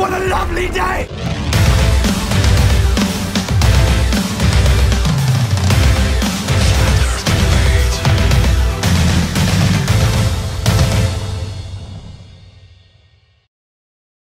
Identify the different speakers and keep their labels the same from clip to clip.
Speaker 1: What a lovely day!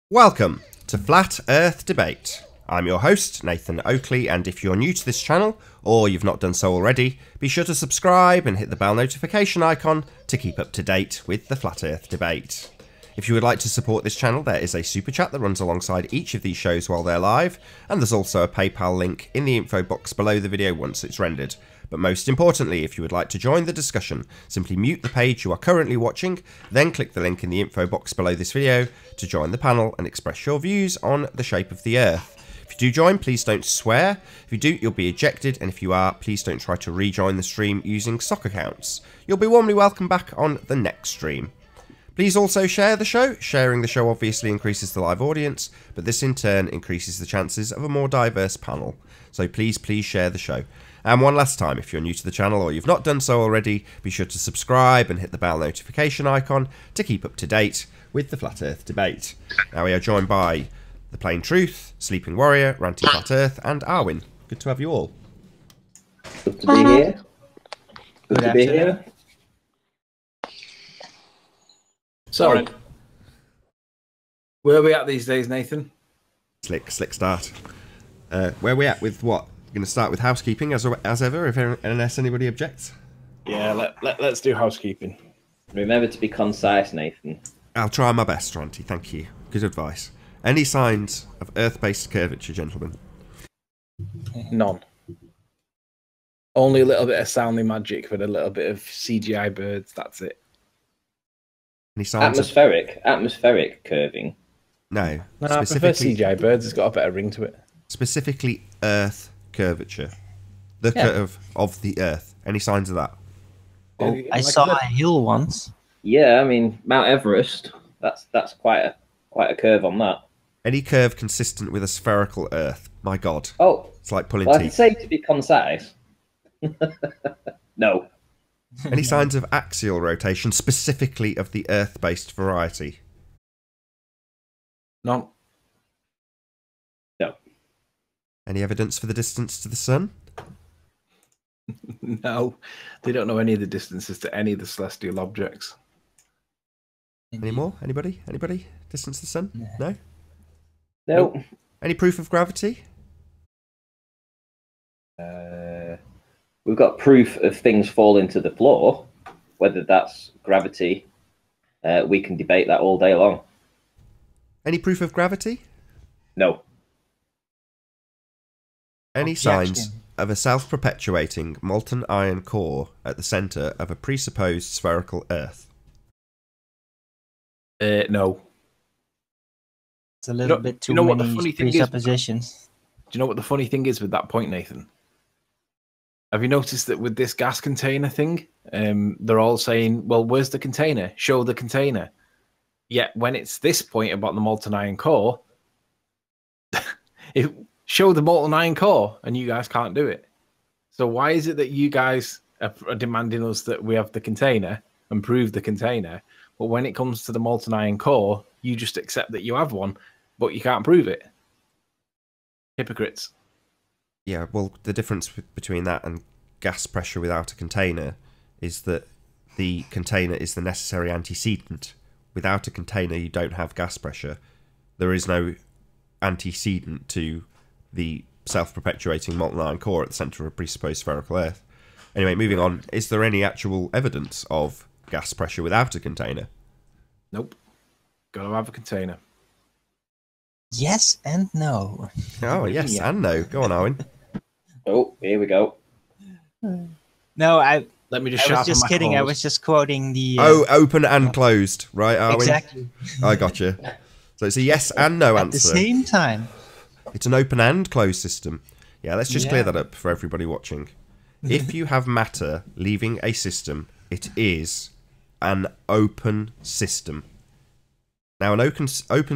Speaker 2: Welcome to Flat Earth Debate. I'm your host, Nathan Oakley, and if you're new to this channel, or you've not done so already, be sure to subscribe and hit the bell notification icon to keep up to date with the Flat Earth Debate. If you would like to support this channel, there is a super chat that runs alongside each of these shows while they're live, and there's also a PayPal link in the info box below the video once it's rendered. But most importantly, if you would like to join the discussion, simply mute the page you are currently watching, then click the link in the info box below this video to join the panel and express your views on the shape of the Earth. If you do join, please don't swear. If you do, you'll be ejected, and if you are, please don't try to rejoin the stream using sock accounts. You'll be warmly welcome back on the next stream. Please also share the show. Sharing the show obviously increases the live audience, but this in turn increases the chances of a more diverse panel. So please share the show. And one last time, if you're new to the channel or you've not done so already, be sure to subscribe and hit the bell notification icon to keep up to date with the Flat Earth Debate. Now we are joined by The Plain Truth, Sleeping Warrior, Ranty Flat Earth, and Arwin. Good to have you all.
Speaker 3: Good to be here. Good to be here.
Speaker 4: So, where are we at these days, Nathan?
Speaker 2: Slick start. Where are we at with what? We're going to start with housekeeping as ever, unless anybody objects.
Speaker 4: Yeah, let's do housekeeping.
Speaker 3: Remember to be concise, Nathan.
Speaker 2: I'll try my best, Ranty. Thank you. Good advice. Any signs of Earth-based curvature, gentlemen?
Speaker 4: None. Only a little bit of sounding magic with a little bit of CGI birds. That's it.
Speaker 2: Any signs
Speaker 3: atmospheric curving.
Speaker 2: No.
Speaker 4: No, I prefer CGI birds. It's got a better ring to it.
Speaker 2: Specifically, Earth curvature. The curve of the Earth. Any signs of that?
Speaker 5: Oh, I saw a hill once.
Speaker 3: Yeah, I mean Mount Everest. That's quite a curve on that.
Speaker 2: Any curve consistent with a spherical Earth. My God.
Speaker 3: Oh,
Speaker 2: it's like pulling
Speaker 3: well,
Speaker 2: teeth.
Speaker 3: I say to be concise. No.
Speaker 2: Any signs of axial rotation, specifically of the Earth-based variety?
Speaker 4: No.
Speaker 3: No.
Speaker 2: Any evidence for the distance to the Sun?
Speaker 4: No. They don't know any of the distances to any of the celestial objects.
Speaker 2: Any more? Anybody? Anybody? Distance to the Sun? No?
Speaker 3: No.
Speaker 2: Any proof of gravity?
Speaker 3: We've got proof of things falling to the floor. Whether that's gravity, we can debate that all day long.
Speaker 2: Any proof of gravity?
Speaker 3: No.
Speaker 2: Any signs of a self-perpetuating molten iron core at the centre of a presupposed spherical Earth?
Speaker 4: No.
Speaker 5: It's a little bit too many presuppositions.
Speaker 4: Do you know what the funny thing is with that point, Nathan? Have you noticed that with this gas container thing, they're all saying, well, where's the container? Show the container. Yet when it's this point about the molten iron core, show the molten iron core, and you guys can't do it. So why is it that you guys are demanding us that we have the container and prove the container, but when it comes to the molten iron core, you just accept that you have one, but you can't prove it? Hypocrites.
Speaker 2: Yeah, well, the difference between that and gas pressure without a container is that the container is the necessary antecedent. Without a container, you don't have gas pressure. There is no antecedent to the self-perpetuating molten iron core at the centre of a presupposed spherical Earth. Anyway, moving on. Is there any actual evidence of gas pressure without a container?
Speaker 4: Nope. Gotta have a container.
Speaker 5: Yes and no.
Speaker 2: Oh, yes and no. Go on, Owen.
Speaker 3: Oh, here we go.
Speaker 5: No,
Speaker 4: Let me just
Speaker 5: I was just kidding. I was just quoting the...
Speaker 2: open and closed, right, Arwin?
Speaker 5: Exactly.
Speaker 2: I gotcha. So it's a yes and no answer.
Speaker 5: At the same time.
Speaker 2: It's an open and closed system. Yeah, let's just clear that up for everybody watching. If you have matter leaving a system, it is an open system. Now, an open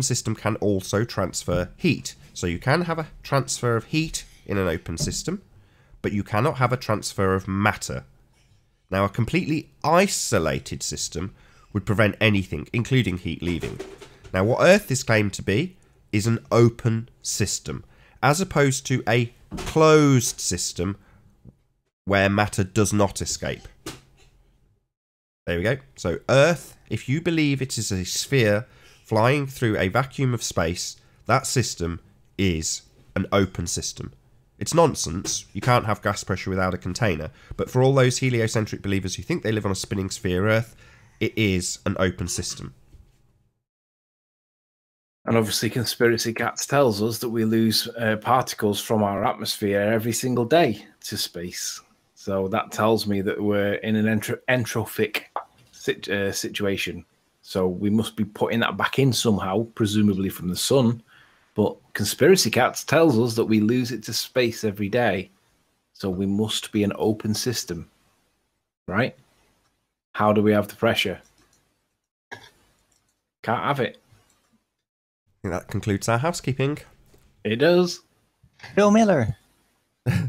Speaker 2: system can also transfer heat. So you can have a transfer of heat in an open system, but you cannot have a transfer of matter. Now, a completely isolated system would prevent anything, including heat leaving. Now, what Earth is claimed to be is an open system, as opposed to a closed system where matter does not escape. There we go. So Earth, if you believe it is a sphere flying through a vacuum of space, that system is an open system. It's nonsense. You can't have gas pressure without a container. But for all those heliocentric believers who think they live on a spinning sphere Earth, it is an open system.
Speaker 4: And obviously Conspiracy Cats tells us that we lose particles from our atmosphere every single day to space. So that tells me that we're in an entrophic situation. So we must be putting that back in somehow, presumably from the sun. But Conspiracy Cats tells us that we lose it to space every day. So we must be an open system, right? How do we have the pressure? Can't have it.
Speaker 2: I think that concludes our housekeeping.
Speaker 4: It does.
Speaker 5: Bill Miller.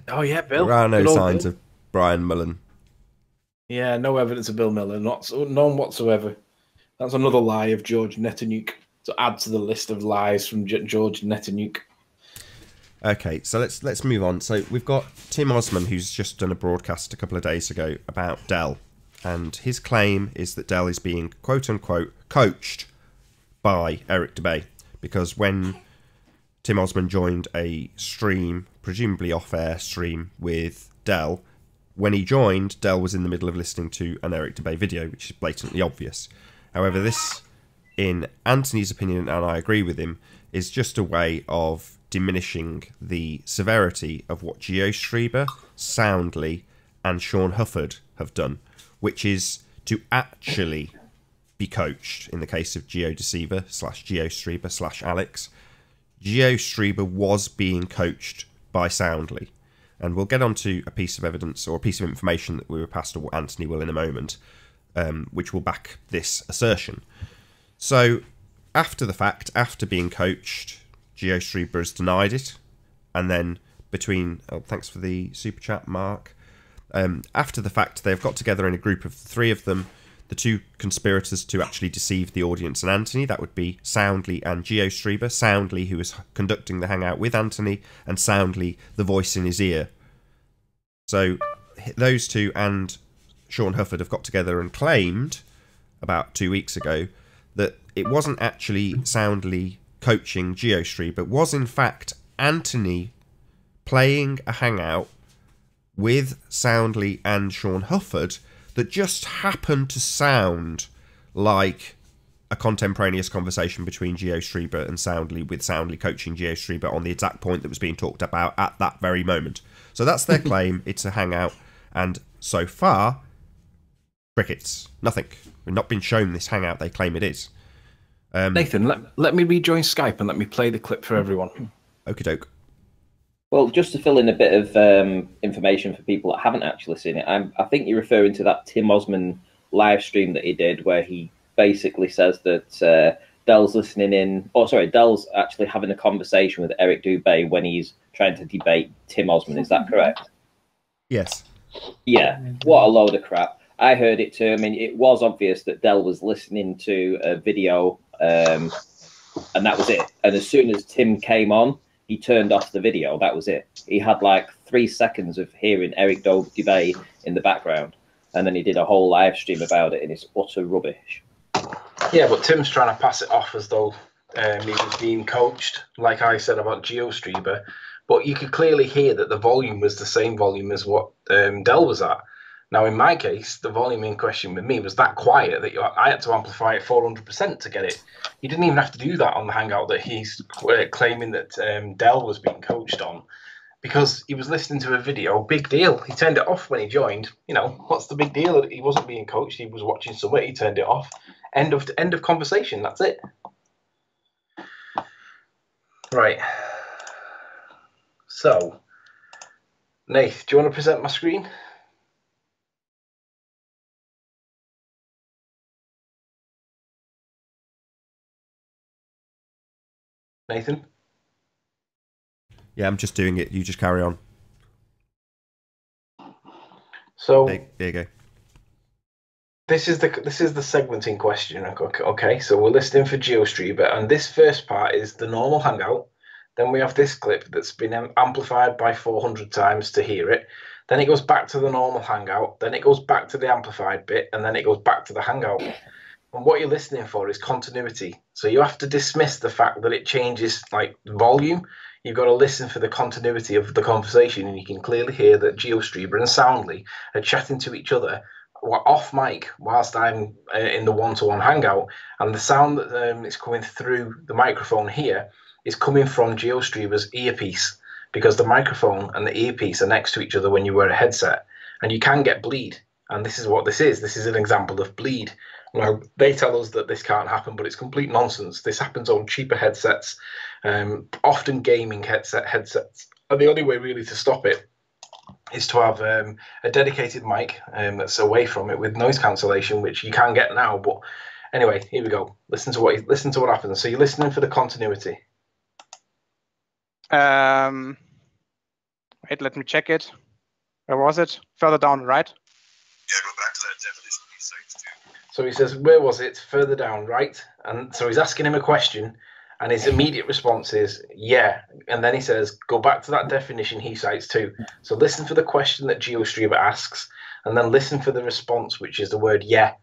Speaker 4: Oh, yeah, Bill.
Speaker 2: There are no
Speaker 4: Good
Speaker 2: signs
Speaker 4: Bill.
Speaker 2: of Brian Mullen.
Speaker 4: Yeah, no evidence of Bill Miller. None whatsoever. That's another lie of George Netanyahu to add to the list of lies from George Netanyahu.
Speaker 2: Okay, so let's move on. So we've got Tim Osman, who's just done a broadcast a couple of days ago about Dell. And his claim is that Dell is being, quote-unquote, coached by Eric Dubay. Because when Tim Osman joined a stream, presumably off-air stream with Dell, when he joined, Dell was in the middle of listening to an Eric Dubay video, which is blatantly obvious. However, this, in Anthony's opinion, and I agree with him, is just a way of diminishing the severity of what GeoStreber, Soundly, and Sean Hufford have done, which is to actually be coached. In the case of GeoDeceiver / GeoStreber / Alex, GeoStreber was being coached by Soundly. And we'll get on to a piece of evidence or a piece of information that we were passed, or Anthony will in a moment, which will back this assertion. So, after the fact, after being coached, GeoStreber has denied it. And then between... Oh, thanks for the super chat, Mark. After the fact, they've got together in a group of the three of them, the two conspirators to actually deceive the audience and Anthony. That would be Soundly and GeoStreber. Soundly, who was conducting the hangout with Anthony, and Soundly, the voice in his ear. So those two and Sean Hufford have got together and claimed about 2 weeks ago that it wasn't actually Soundly coaching GeoStreber, but was in fact Anthony playing a hangout with Soundly and Sean Hufford that just happened to sound like a contemporaneous conversation between GeoStreber and Soundly, with Soundly coaching GeoStreber on the exact point that was being talked about at that very moment. So that's their claim. It's a hangout, and so far, crickets. Nothing. We've not been shown this hangout they claim it is.
Speaker 4: Nathan, let me rejoin Skype and let me play the clip for everyone.
Speaker 2: Okie doke.
Speaker 3: Well, just to fill in a bit of information for people that haven't actually seen it, I think you're referring to that Tim Osman live stream that he did, where he basically says that Dell's listening in. Oh, sorry, Dell's actually having a conversation with Eric Dubay when he's trying to debate Tim Osman. Is that correct?
Speaker 2: Yes.
Speaker 3: Yeah. What a load of crap. I heard it too. I mean, it was obvious that Dell was listening to a video, and that was it. And as soon as Tim came on, he turned off the video. That was it. He had like 3 seconds of hearing Eric Dubay in the background, and then he did a whole live stream about it, and it's utter rubbish.
Speaker 1: Yeah, but Tim's trying to pass it off as though he was being coached, like I said about GeoStreber. But you could clearly hear that the volume was the same volume as what Dell was at. Now, in my case, the volume in question with me was that quiet that I had to amplify it 400% to get it. You didn't even have to do that on the Hangout that he's claiming that Dell was being coached on, because he was listening to a video. Big deal. He turned it off when he joined. You know, what's the big deal? He wasn't being coached. He was watching somewhere. He turned it off. End of conversation. That's it. Right. So, Nath, do you want to present my screen? Nathan?
Speaker 2: Yeah, I'm just doing it. You just carry on.
Speaker 1: So
Speaker 2: There you go.
Speaker 1: This is the segmenting question. Okay, so we're listening for GeoStreamer, and this first part is the normal hangout. Then we have this clip that's been amplified by 400 times to hear it. Then it goes back to the normal hangout. Then it goes back to the amplified bit, and then it goes back to the hangout. And what you're listening for is continuity. So you have to dismiss the fact that it changes like volume. You've got to listen for the continuity of the conversation, and you can clearly hear that GeoStreamer and Soundly are chatting to each other off mic whilst I'm in the one-to-one hangout, and the sound that is coming through the microphone here is coming from GeoStreamer's earpiece, because the microphone and the earpiece are next to each other when you wear a headset, and you can get bleed. And this is what this is. This is an example of bleed. Now, they tell us that this can't happen, but it's complete nonsense. This happens on cheaper headsets, often gaming headsets. And the only way really to stop it is to have a dedicated mic that's away from it with noise cancellation, which you can get now. But anyway, here we go. Listen to what happens. So you're listening for the continuity.
Speaker 6: Wait, let me check it. Where was it? Further down, right?
Speaker 7: Yeah, go back to that definition he cites too.
Speaker 1: So he says, where was it? Further down, right? And so he's asking him a question, and his immediate response is, yeah. And then he says, go back to that definition he cites too. So listen for the question that GeoStreamer asks, and then listen for the response, which is the word yeah.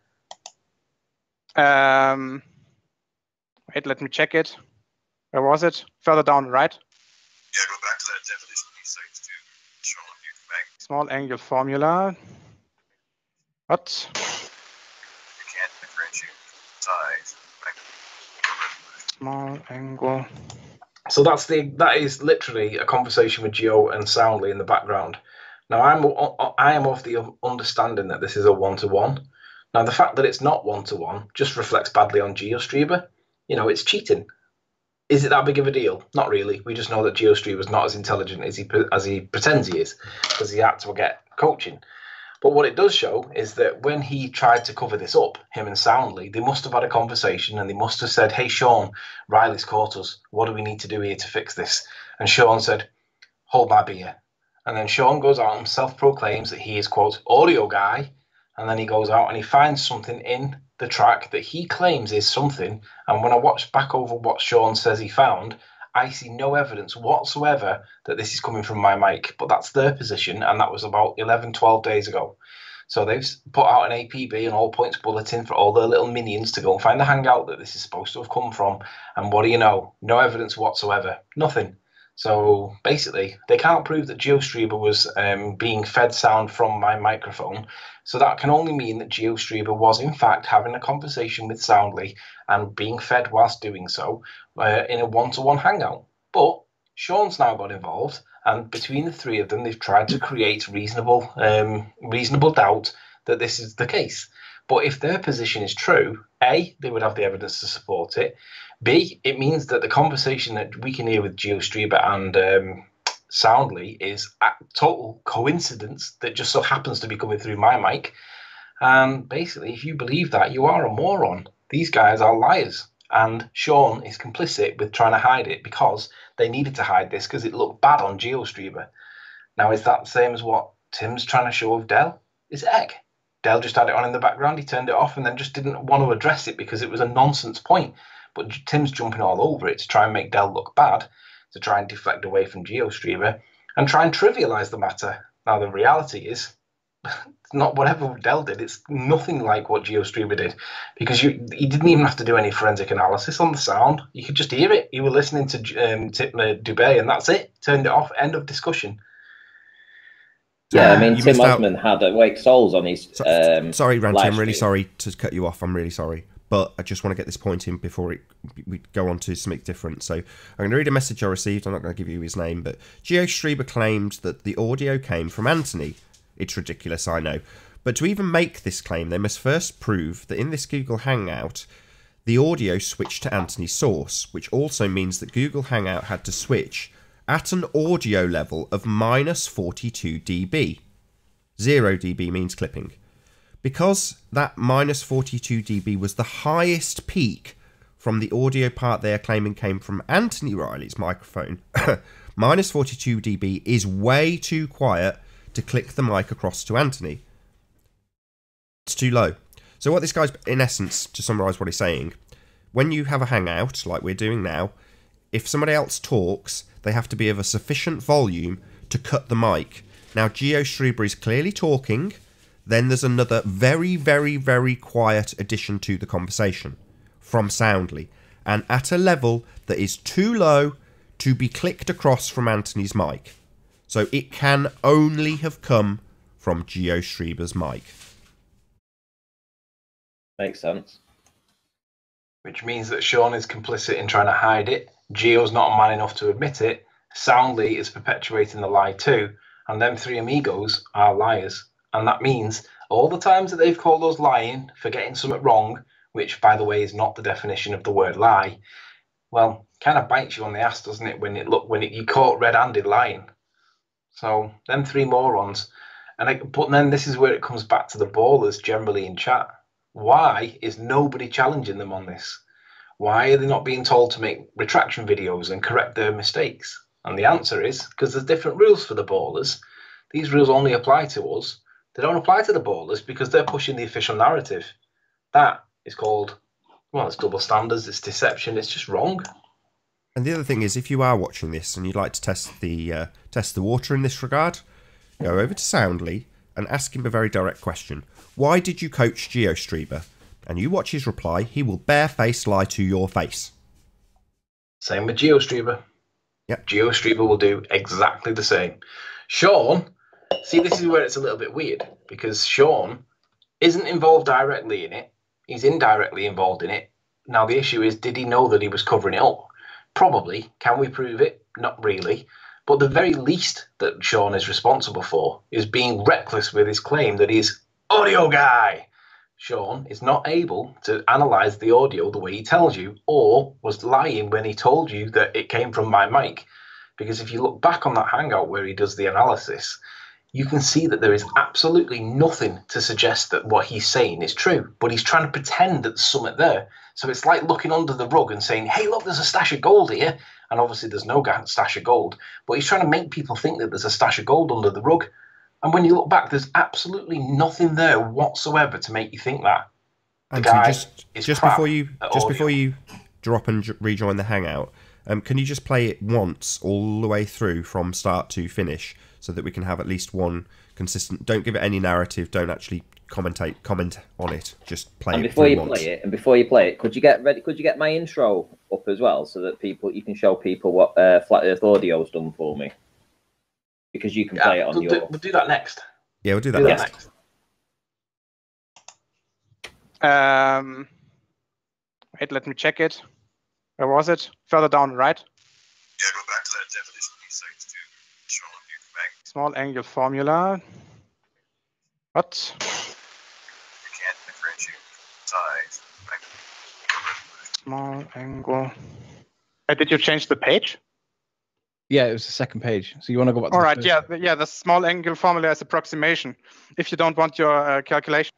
Speaker 6: Wait, let me check it. Where was it? Further down, right?
Speaker 7: Yeah, go back to that definition he cites too. Sean, you can make
Speaker 6: Small angle formula. What?
Speaker 7: you can't differentiate size.
Speaker 6: Small angle.
Speaker 1: So that is literally a conversation with Geo and Soundly in the background. Now I am of the understanding that this is a one-to-one. Now the fact that it's not one-to-one just reflects badly on GeoStreamer. You know, it's cheating. Is it that big of a deal? Not really. We just know that GeoStreamer is not as intelligent as he pretends he is, because he had to get coaching. But what it does show is that when he tried to cover this up, him and Soundly, they must have had a conversation, and they must have said, hey, Sean, Riley's caught us. What do we need to do here to fix this? And Sean said, hold my beer. And then Sean goes out and self-proclaims that he is, quote, audio guy. And then he goes out and he finds something in the track that he claims is something. And when I watch back over what Sean says he found, I see no evidence whatsoever that this is coming from my mic. But that's their position, and that was about 11, 12 days ago. So they've put out an APB, an all points bulletin, for all their little minions to go and find the hangout that this is supposed to have come from. And what do you know? No evidence whatsoever. Nothing. So basically, they can't prove that GeoStreamer was being fed sound from my microphone. So that can only mean that GeoStreamer was, in fact, having a conversation with Soundly and being fed whilst doing so in a one-to-one hangout. But Sean's now got involved, and between the three of them, they've tried to create reasonable doubt that this is the case. But if their position is true, A, they would have the evidence to support it. B, it means that the conversation that we can hear with GeoStreamer and Soundly is a total coincidence that just so happens to be coming through my mic. And basically, if you believe that, you are a moron. These guys are liars. And Sean is complicit with trying to hide it, because they needed to hide this because it looked bad on GeoStreamer. Now, is that the same as what Tim's trying to show of Dell? Is heck. Dell just had it on in the background, he turned it off and then just didn't want to address it because it was a nonsense point. But Tim's jumping all over it to try and make Dell look bad, to try and deflect away from GeoStreamer and try and trivialize the matter. Now, the reality is, it's not whatever Dell did. It's nothing like what GeoStreamer did, because you didn't even have to do any forensic analysis on the sound. You could just hear it. You were listening to Dubé, and that's it. Turned it off. End of discussion.
Speaker 3: Yeah, I mean, Tim Osman had Awake Souls on his.
Speaker 2: Sorry, Ranty, I'm really sorry to cut you off. I'm really sorry. But I just want to get this point in before we go on to something different. So I'm going to read a message I received. I'm not going to give you his name, but GeoStreamer claimed that the audio came from Anthony. It's ridiculous, I know. But to even make this claim, they must first prove that in this Google Hangout, the audio switched to Anthony's source, which also means that Google Hangout had to switch at an audio level of minus 42 dB. 0 dB means clipping. Because that minus 42 dB was the highest peak from the audio part they are claiming came from Anthony Riley's microphone, minus 42 dB is way too quiet to click the mic across to Anthony. It's too low. So what this guy's, in essence, to summarise what he's saying, when you have a hangout, like we're doing now, if somebody else talks, they have to be of a sufficient volume to cut the mic. Now, GeoStreamer is clearly talking, then there's another very, very, very quiet addition to the conversation from Soundly, and at a level that is too low to be clicked across from Anthony's mic. So it can only have come from GeoStreamer's mic.
Speaker 3: Makes sense.
Speaker 1: Which means that Sean is complicit in trying to hide it. Geo's not a man enough to admit it. Soundly is perpetuating the lie too. And them three amigos are liars. And that means all the times that they've called us lying for getting something wrong, which, by the way, is not the definition of the word lie, well, kind of bites you on the ass, doesn't it, when you caught red-handed lying. So, them three morons. But then this is where it comes back to the ballers generally in chat. Why is nobody challenging them on this? Why are they not being told to make retraction videos and correct their mistakes? And the answer is because there's different rules for the ballers. These rules only apply to us. They don't apply to the ballers because they're pushing the official narrative. That is called, well, it's double standards, it's deception, it's just wrong.
Speaker 2: And the other thing is, if you are watching this and you'd like to test the water in this regard, go over to Soundly and ask him a very direct question. Why did you coach GeoStreamer? And you watch his reply, he will barefaced lie to your face.
Speaker 1: Same with GeoStreamer.
Speaker 2: Yep.
Speaker 1: GeoStreamer will do exactly the same. Sean, see, this is where it's a little bit weird, because Sean isn't involved directly in it. He's indirectly involved in it. Now, the issue is, did he know that he was covering it up? Probably. Can we prove it? Not really. But the very least that Sean is responsible for is being reckless with his claim that he's audio guy. Sean is not able to analyse the audio the way he tells you, or was lying when he told you that it came from my mic. Because if you look back on that hangout where he does the analysis, you can see that there is absolutely nothing to suggest that what he's saying is true, but he's trying to pretend that there's something there. So it's like looking under the rug and saying, hey, look, there's a stash of gold here. And obviously there's no stash of gold, but he's trying to make people think that there's a stash of gold under the rug. And when you look back, there's absolutely nothing there whatsoever to make you think that.
Speaker 2: And just before you drop and rejoin the hangout, can you just play it once all the way through from start to finish, so that we can have at least one consistent? Don't give it any narrative. Don't actually comment on it. Just play it.
Speaker 3: Before you play it, could you get ready? Could you get my intro up as well, so that you can show people what Flat Earth Audio's done for me? Because you can play it on your.
Speaker 1: We'll do that next.
Speaker 2: Yeah, we'll do that next.
Speaker 6: Wait, let me check it. Where was it? Further down, right?
Speaker 7: Yeah, go back to that definition he cites to show you mag.
Speaker 6: Small angle formula. What?
Speaker 7: You can't differentiate size.
Speaker 6: Small angle. Did you change the page?
Speaker 4: Yeah, it was the second page. So you want to go back to
Speaker 6: all right, yeah, the small angle formula is approximation. If you don't want your calculation.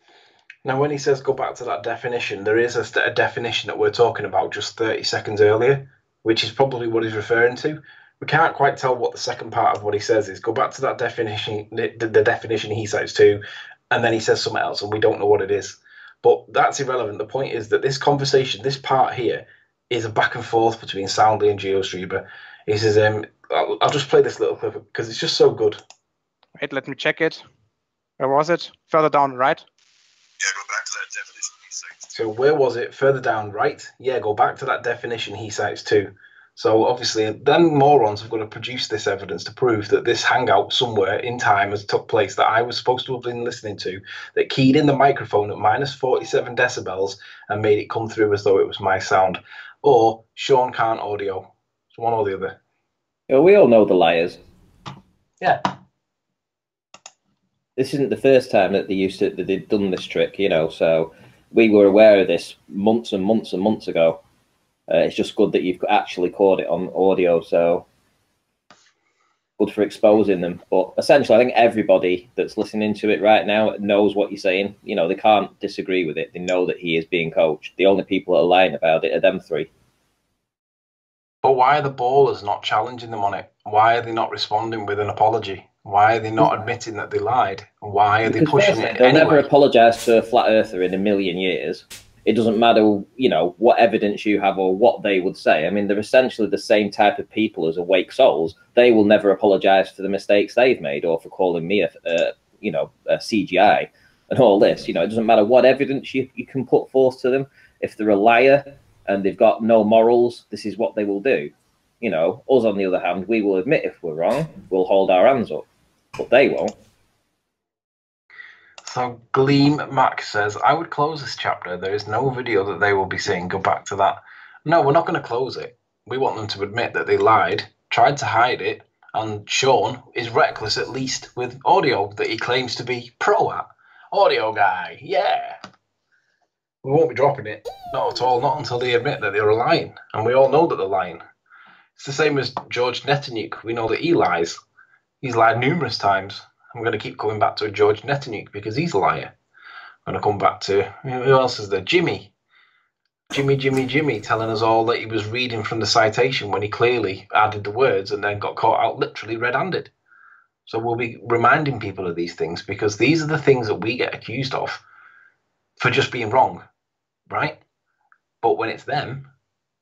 Speaker 1: Now, when he says go back to that definition, there is a definition that we're talking about just 30 seconds earlier, which is probably what he's referring to. We can't quite tell what the second part of what he says is. Go back to that definition, the definition he cites too, and then he says something else, and we don't know what it is. But that's irrelevant. The point is that this conversation, this part here, is a back and forth between Soundly and GeoStreamer. He says, I'll just play this little clip because it's just so good.
Speaker 6: Wait, let me check it. Where was it? Further down, right?
Speaker 7: Yeah, go back to that definition he cites.
Speaker 1: So where was it? Further down, right? Yeah, go back to that definition he cites too. So obviously, then morons have got to produce this evidence to prove that this hangout somewhere in time has took place that I was supposed to have been listening to, that keyed in the microphone at minus 47 decibels and made it come through as though it was my sound. Or Sean can't audio. It's one or the other.
Speaker 3: Well, we all know the liars.
Speaker 1: Yeah.
Speaker 3: This isn't the first time that they've done this trick, so we were aware of this months and months and months ago. It's just good that you've actually caught it on audio, so good for exposing them. But essentially, I think everybody that's listening to it right now knows what you're saying. They can't disagree with it. They know that he is being coached. The only people that are lying about it are them three.
Speaker 1: But why are the ballers not challenging them on it? Why are they not responding with an apology? Why are they not admitting that they lied? Why are they pushing it
Speaker 3: They'll
Speaker 1: anyway?
Speaker 3: never apologise to a flat earther in a million years. It doesn't matter, you know, what evidence you have or what they would say. I mean, they're essentially the same type of people as awake souls. They will never apologise for the mistakes they've made or for calling me a CGI and all this. You know, it doesn't matter what evidence you can put forth to them. If they're a liar and they've got no morals, this is what they will do. You know, us on the other hand, we will admit if we're wrong, we'll hold our hands up, but they won't.
Speaker 1: So Gleam Mac says, I would close this chapter. There is no video that they will be saying, go back to that. No, we're not going to close it. We want them to admit that they lied, tried to hide it, and Sean is reckless, at least with audio that he claims to be pro at. Audio guy, yeah. We won't be dropping it. Not at all, not until they admit that they're lying. And we all know that they're lying. It's the same as George Netanyahu. We know that he lies. He's lied numerous times. I'm going to keep coming back to George Netanyahu because he's a liar. I'm going to come back to, who else is there? Jimmy, telling us all that he was reading from the citation when he clearly added the words and then got caught out literally red-handed. So we'll be reminding people of these things because these are the things that we get accused of for just being wrong, right? But when it's them,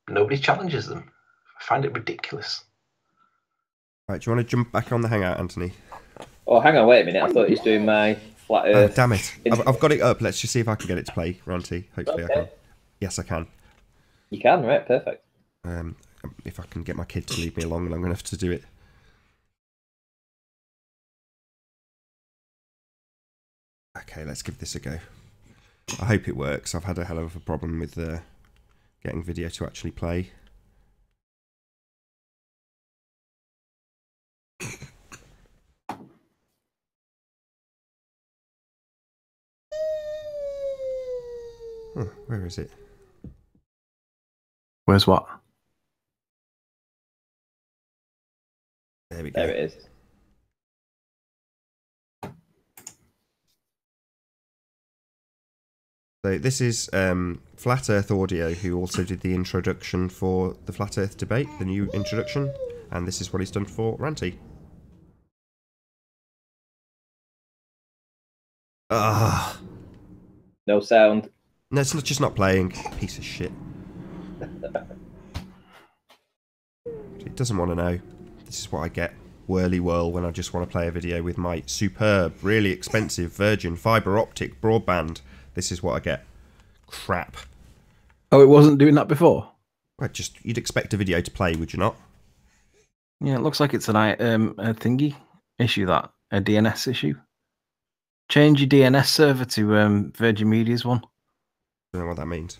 Speaker 1: nobody challenges them. I find it ridiculous.
Speaker 2: Right, do you want to jump back on the Hangout, Anthony?
Speaker 3: Oh, hang on, wait a minute. I thought he was doing my flat earth.
Speaker 2: Oh, damn it. I've got it up. Let's just see if I can get it to play, Ranty. Hopefully I can. Yes, I can.
Speaker 3: You can, right? Perfect.
Speaker 2: If I can get my kid to leave me alone long enough to do it. Okay, let's give this a go. I hope it works. I've had a hell of a problem with getting video to actually play. Where is it?
Speaker 4: Where's what?
Speaker 2: There we go.
Speaker 3: There it is.
Speaker 2: So this is Flat Earth Audio, who also did the introduction for the Flat Earth debate, the new introduction, and this is what he's done for Ranty. Ah.
Speaker 3: No sound.
Speaker 2: No, it's just not playing. Piece of shit. It doesn't want to know. This is what I get. Whirly whirl when I just want to play a video with my superb, really expensive Virgin fibre optic broadband. This is what I get. Crap.
Speaker 4: Oh, it wasn't doing that before?
Speaker 2: Right, just you'd expect a video to play, would you not?
Speaker 4: Yeah, it looks like it's a thingy issue, that a DNS issue. Change your DNS server to Virgin Media's one.
Speaker 2: Don't know what that means.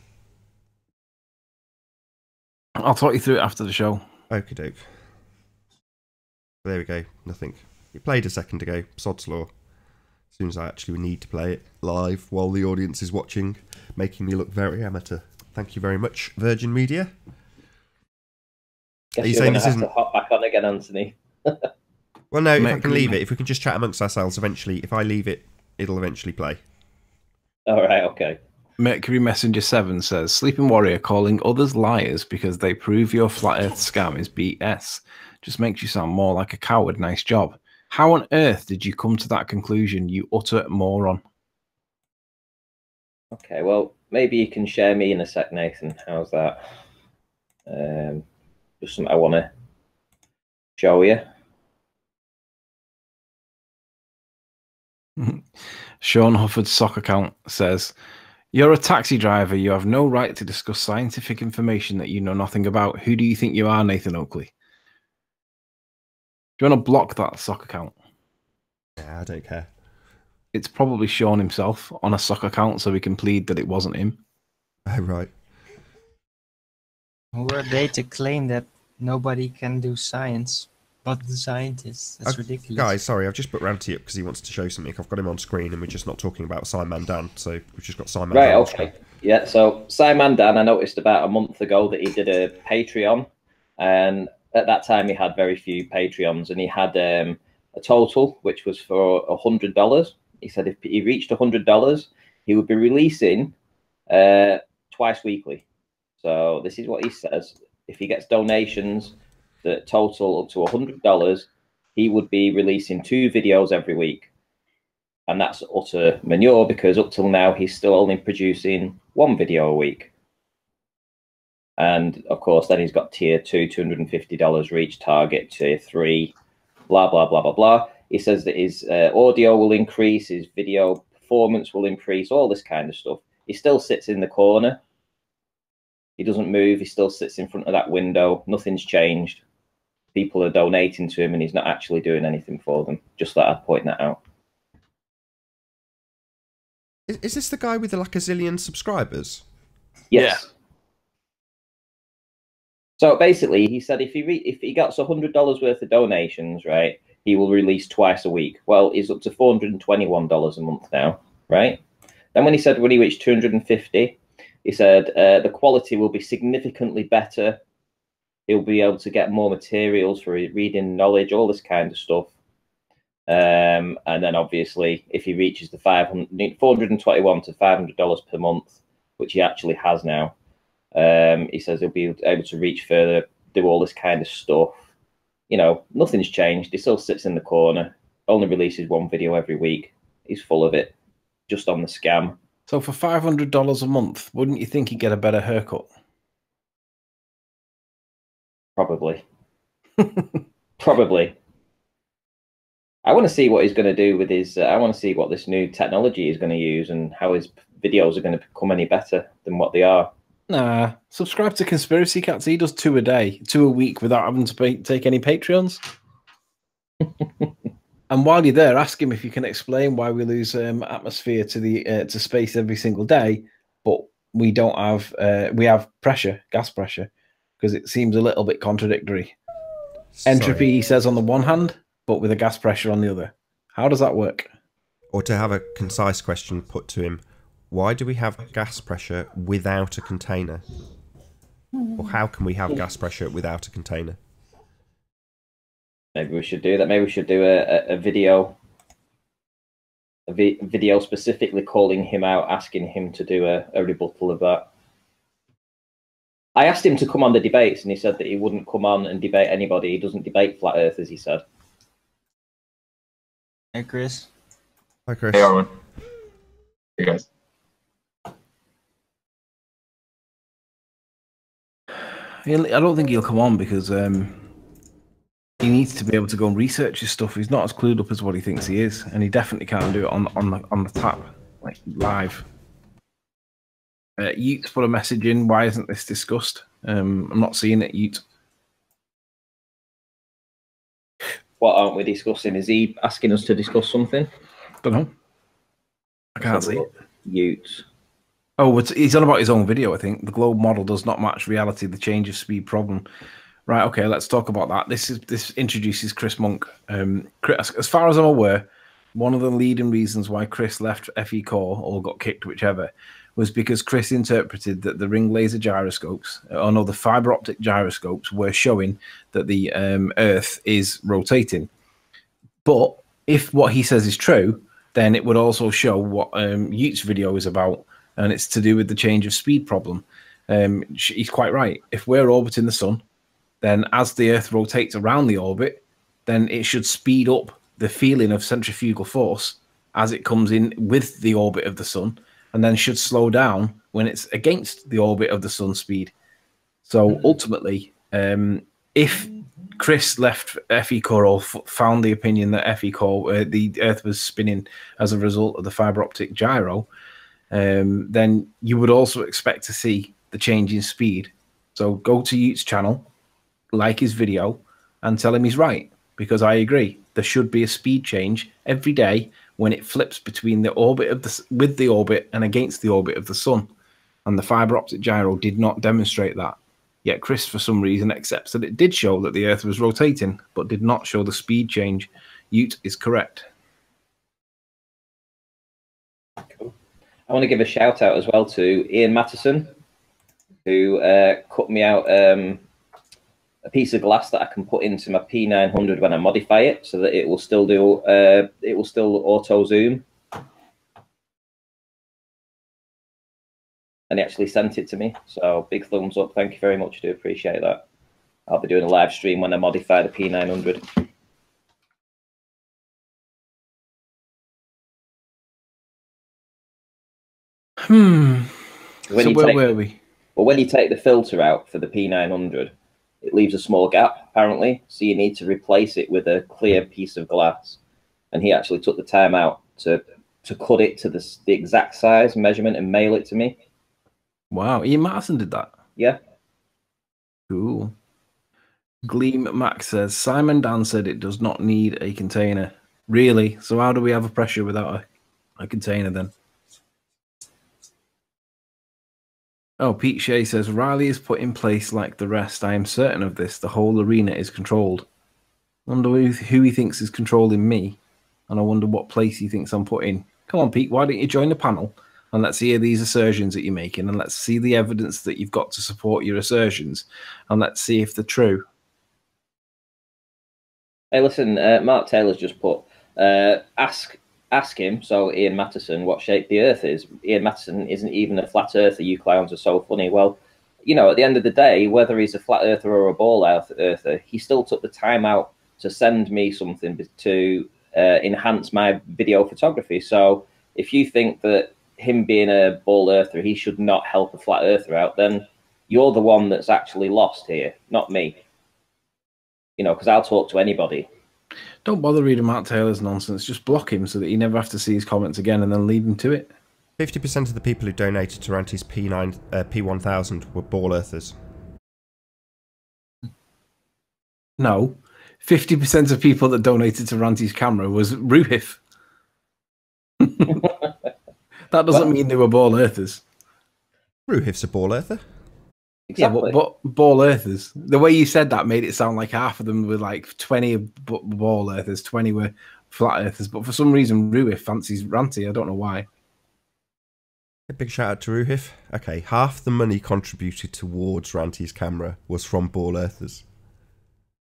Speaker 4: I'll talk you through it after the show.
Speaker 2: Okie doke. There we go. Nothing. It played a second ago. Sod's law. As soon as I actually need to play it live while the audience is watching, making me look very amateur. Thank you very much, Virgin Media.
Speaker 3: Guess you're going to have to hop back on again, Anthony.
Speaker 2: Well, no, if I can leave it, if we can just chat amongst ourselves, eventually, if I leave it, it'll eventually play.
Speaker 3: All right, okay.
Speaker 4: Mercury Messenger 7 says, Sleeping Warrior calling others liars because they prove your flat earth scam is BS. Just makes you sound more like a coward. Nice job. How on earth did you come to that conclusion, you utter moron?
Speaker 3: Okay, well, maybe you can share me in a sec, Nathan. How's that? Just something I want to show you.
Speaker 4: Sean Hufford's sock account says, you're a taxi driver. You have no right to discuss scientific information that you know nothing about. Who do you think you are, Nathan Oakley? Do you want to block that sock account?
Speaker 2: Yeah, I don't care.
Speaker 4: It's probably Sean himself on a sock account, so we can plead that it wasn't him.
Speaker 2: Oh, right.
Speaker 5: Who are they to claim that nobody can do science but the scientists? That's ridiculous.
Speaker 2: Guys, sorry, I've just put Ranty up because he wants to show something. I've got him on screen and we're just not talking about Simon Dan, so we've just got Simon Dan.
Speaker 3: Right, okay. Yeah, so Simon Dan, I noticed about a month ago that he did a Patreon, and at that time he had very few Patreons, and he had a total which was for $100. He said if he reached $100, he would be releasing twice weekly. So this is what he says. If he gets donations that total up to $100, he would be releasing 2 videos every week. And that's utter manure, because up till now, he's still only producing 1 video a week. And of course, then he's got tier 2, $250 reach target, tier 3, blah, blah, blah, blah, blah. He says that his audio will increase, his video performance will increase, all this kind of stuff. He still sits in the corner. He doesn't move. He still sits in front of that window. Nothing's changed. People are donating to him and he's not actually doing anything for them. Just thought I'd point that out.
Speaker 2: Is this the guy with like a zillion subscribers?
Speaker 3: Yes. Yeah. So basically, he said if he gets $100 worth of donations, right, he will release twice a week. Well, he's up to $421 a month now, right? Then when he reached 250, he said the quality will be significantly better. He'll be able to get more materials for reading knowledge, all this kind of stuff. And then obviously, if he reaches the $421 to $500 per month, which he actually has now, he says he'll be able to reach further, do all this kind of stuff. You know, nothing's changed. He still sits in the corner, only releases 1 video every week. He's full of it, just on the scam.
Speaker 4: So for $500 a month, wouldn't you think he'd get a better haircut?
Speaker 3: Probably. Probably. I want to see what he's going to do with his... I want to see what this new technology is going to use and how his videos are going to become any better than what they are.
Speaker 4: Nah, subscribe to Conspiracy Cats. He does 2 a day, 2 a week without having to take any Patreons. And while you're there, ask him if you can explain why we lose atmosphere to the to space every single day, but we don't have we have pressure, gas pressure, because it seems a little bit contradictory. Sorry. Entropy, he says, on the one hand, but with a gas pressure on the other. How does that work?
Speaker 2: Or to have a concise question put to him, why do we have gas pressure without a container? Or how can we have gas pressure without a container?
Speaker 3: Maybe we should do that. Maybe we should do a video, video specifically calling him out, asking him to do a rebuttal of that. I asked him to come on the debates, and he said that he wouldn't come on and debate anybody. He doesn't debate flat earthers, he said.
Speaker 5: Hey, Chris.
Speaker 2: Hi, Chris.
Speaker 7: Hey, Arwen. Hey, guys.
Speaker 4: I don't think he'll come on because he needs to be able to go and research his stuff. He's not as clued up as what he thinks he is, and he definitely can't do it on the tap, like live. Ute put a message in. Why isn't this discussed? I'm not seeing it, Ute.
Speaker 3: What aren't we discussing? Is he asking us to discuss something?
Speaker 4: Don't know. I can't see it.
Speaker 3: Ute.
Speaker 4: Oh, he's on about his own video, I think. The globe model does not match reality, the change of speed problem. Right, okay, let's talk about that. This introduces Chris Monk. Chris, as far as I'm aware, one of the leading reasons why Chris left FE Core or got kicked, whichever, was because Chris interpreted that the ring laser gyroscopes, or no, the fiber optic gyroscopes were showing that the Earth is rotating. But if what he says is true, then it would also show what Ute's video is about, and it's to do with the change of speed problem. He's quite right. If we're orbiting the sun, then as the Earth rotates around the orbit, then it should speed up the feeling of centrifugal force as it comes in with the orbit of the sun, and then should slow down when it's against the orbit of the sun speed. So ultimately, if Chris left FE Core or found the opinion that FE Core, the Earth was spinning as a result of the fiber optic gyro, then you would also expect to see the change in speed. So go to Ute's channel, like his video, and tell him he's right, because I agree. There should be a speed change every day when it flips between the orbit of with the orbit and against the orbit of the sun. And the fiber optic gyro did not demonstrate that. Yet Chris, for some reason, accepts that it did show that the Earth was rotating, but did not show the speed change. Ute is correct.
Speaker 3: Cool. I want to give a shout out as well to Ian Matteson, who cut me out a piece of glass that I can put into my P900 when I modify it, so that it will still do it will still auto zoom. And he actually sent it to me, so big thumbs up. Thank you very much. I do appreciate that. I'll be doing a live stream when I modify the P900.
Speaker 4: When
Speaker 3: When
Speaker 4: so
Speaker 3: you
Speaker 4: where
Speaker 3: take,
Speaker 4: were we?
Speaker 3: well, when you take the filter out for the P900, it leaves a small gap, apparently. So you need to replace it with a clear piece of glass. And he actually took the time out to cut it to the exact size measurement and mail it to me.
Speaker 4: Wow, Ian Matterson did that.
Speaker 3: Yeah.
Speaker 4: Cool. Gleam Max says Simon Dan said it does not need a container. Really? So how do we have a pressure without a container then? Oh, Pete Shea says Riley is put in place like the rest. I am certain of this. The whole arena is controlled. Wonder who he thinks is controlling me, and I wonder what place he thinks I'm put in. Come on, Pete, why don't you join the panel and let's hear these assertions that you're making, and let's see the evidence that you've got to support your assertions, and let's see if they're true.
Speaker 3: Hey, listen, Mark Taylor's just put, ask him, so Ian Matterson, what shape the Earth is. Ian Matterson isn't even a flat earther. You clowns are so funny. Well, you know, at the end of the day, whether he's a flat earther or a ball earther, he still took the time out to send me something to enhance my video photography. So if you think that him being a ball earther, he should not help a flat earther out, then you're the one that's actually lost here, not me. You know, because I'll talk to anybody.
Speaker 4: Don't bother reading Mark Taylor's nonsense. Just block him so that you never have to see his comments again, and then leave him to it.
Speaker 2: 50% of the people who donated to Ranty's P1000 were ball earthers.
Speaker 4: No. 50% of people that donated to Ranty's camera was Ruhif. That doesn't mean they were ball earthers.
Speaker 2: Ruhif's a ball earther.
Speaker 3: Exactly.
Speaker 4: Yeah, but ball earthers. The way you said that made it sound like half of them were like 20 ball earthers, 20 were flat earthers. But for some reason, Ruhif fancies Ranty. I don't know why.
Speaker 2: A big shout out to Ruhif. Okay, half the money contributed towards Ranty's camera was from ball earthers.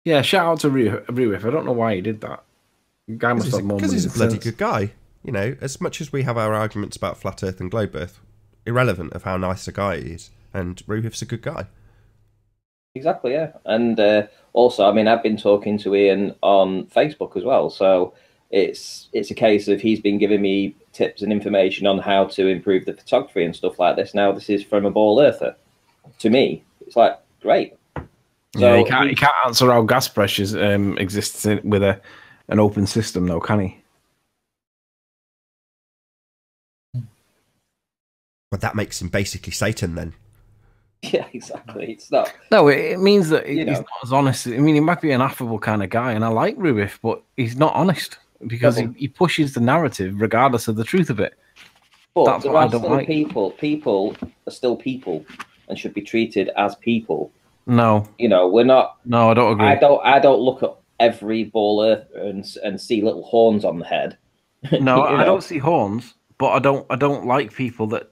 Speaker 4: Yeah, shout out to Ruhif. I don't know why he did that. The guy must have more money.
Speaker 2: Because he's a bloody
Speaker 4: sense.
Speaker 2: good guy. You know, as much as we have our arguments about flat earth and globe earth, irrelevant of how nice a guy he is. And Ruhif's a good guy.
Speaker 3: Exactly, yeah. And also, I mean, I've been talking to Ian on Facebook as well. So it's a case of he's been giving me tips and information on how to improve the photography and stuff like this. Now, this is from a ball earther. To me, it's like, great. So
Speaker 4: yeah, he can't answer how gas pressures exists with an open system, though, can he?
Speaker 2: But that makes him basically Satan then.
Speaker 3: Yeah, exactly. It's not.
Speaker 4: No, it means that he's
Speaker 3: know.
Speaker 4: not as honest. I mean, he might be an affable kind of guy, and I like Ruhif, but he's not honest because he pushes the narrative regardless of the truth of it.
Speaker 3: But
Speaker 4: That's
Speaker 3: there
Speaker 4: what I
Speaker 3: are
Speaker 4: don't
Speaker 3: still
Speaker 4: like.
Speaker 3: people. People are still people and should be treated as people.
Speaker 4: No,
Speaker 3: You know, we're not.
Speaker 4: no, I don't agree.
Speaker 3: I don't look at every ball earther and see little horns on the head.
Speaker 4: No,
Speaker 3: You
Speaker 4: I
Speaker 3: know?
Speaker 4: don't see horns, but I don't like people that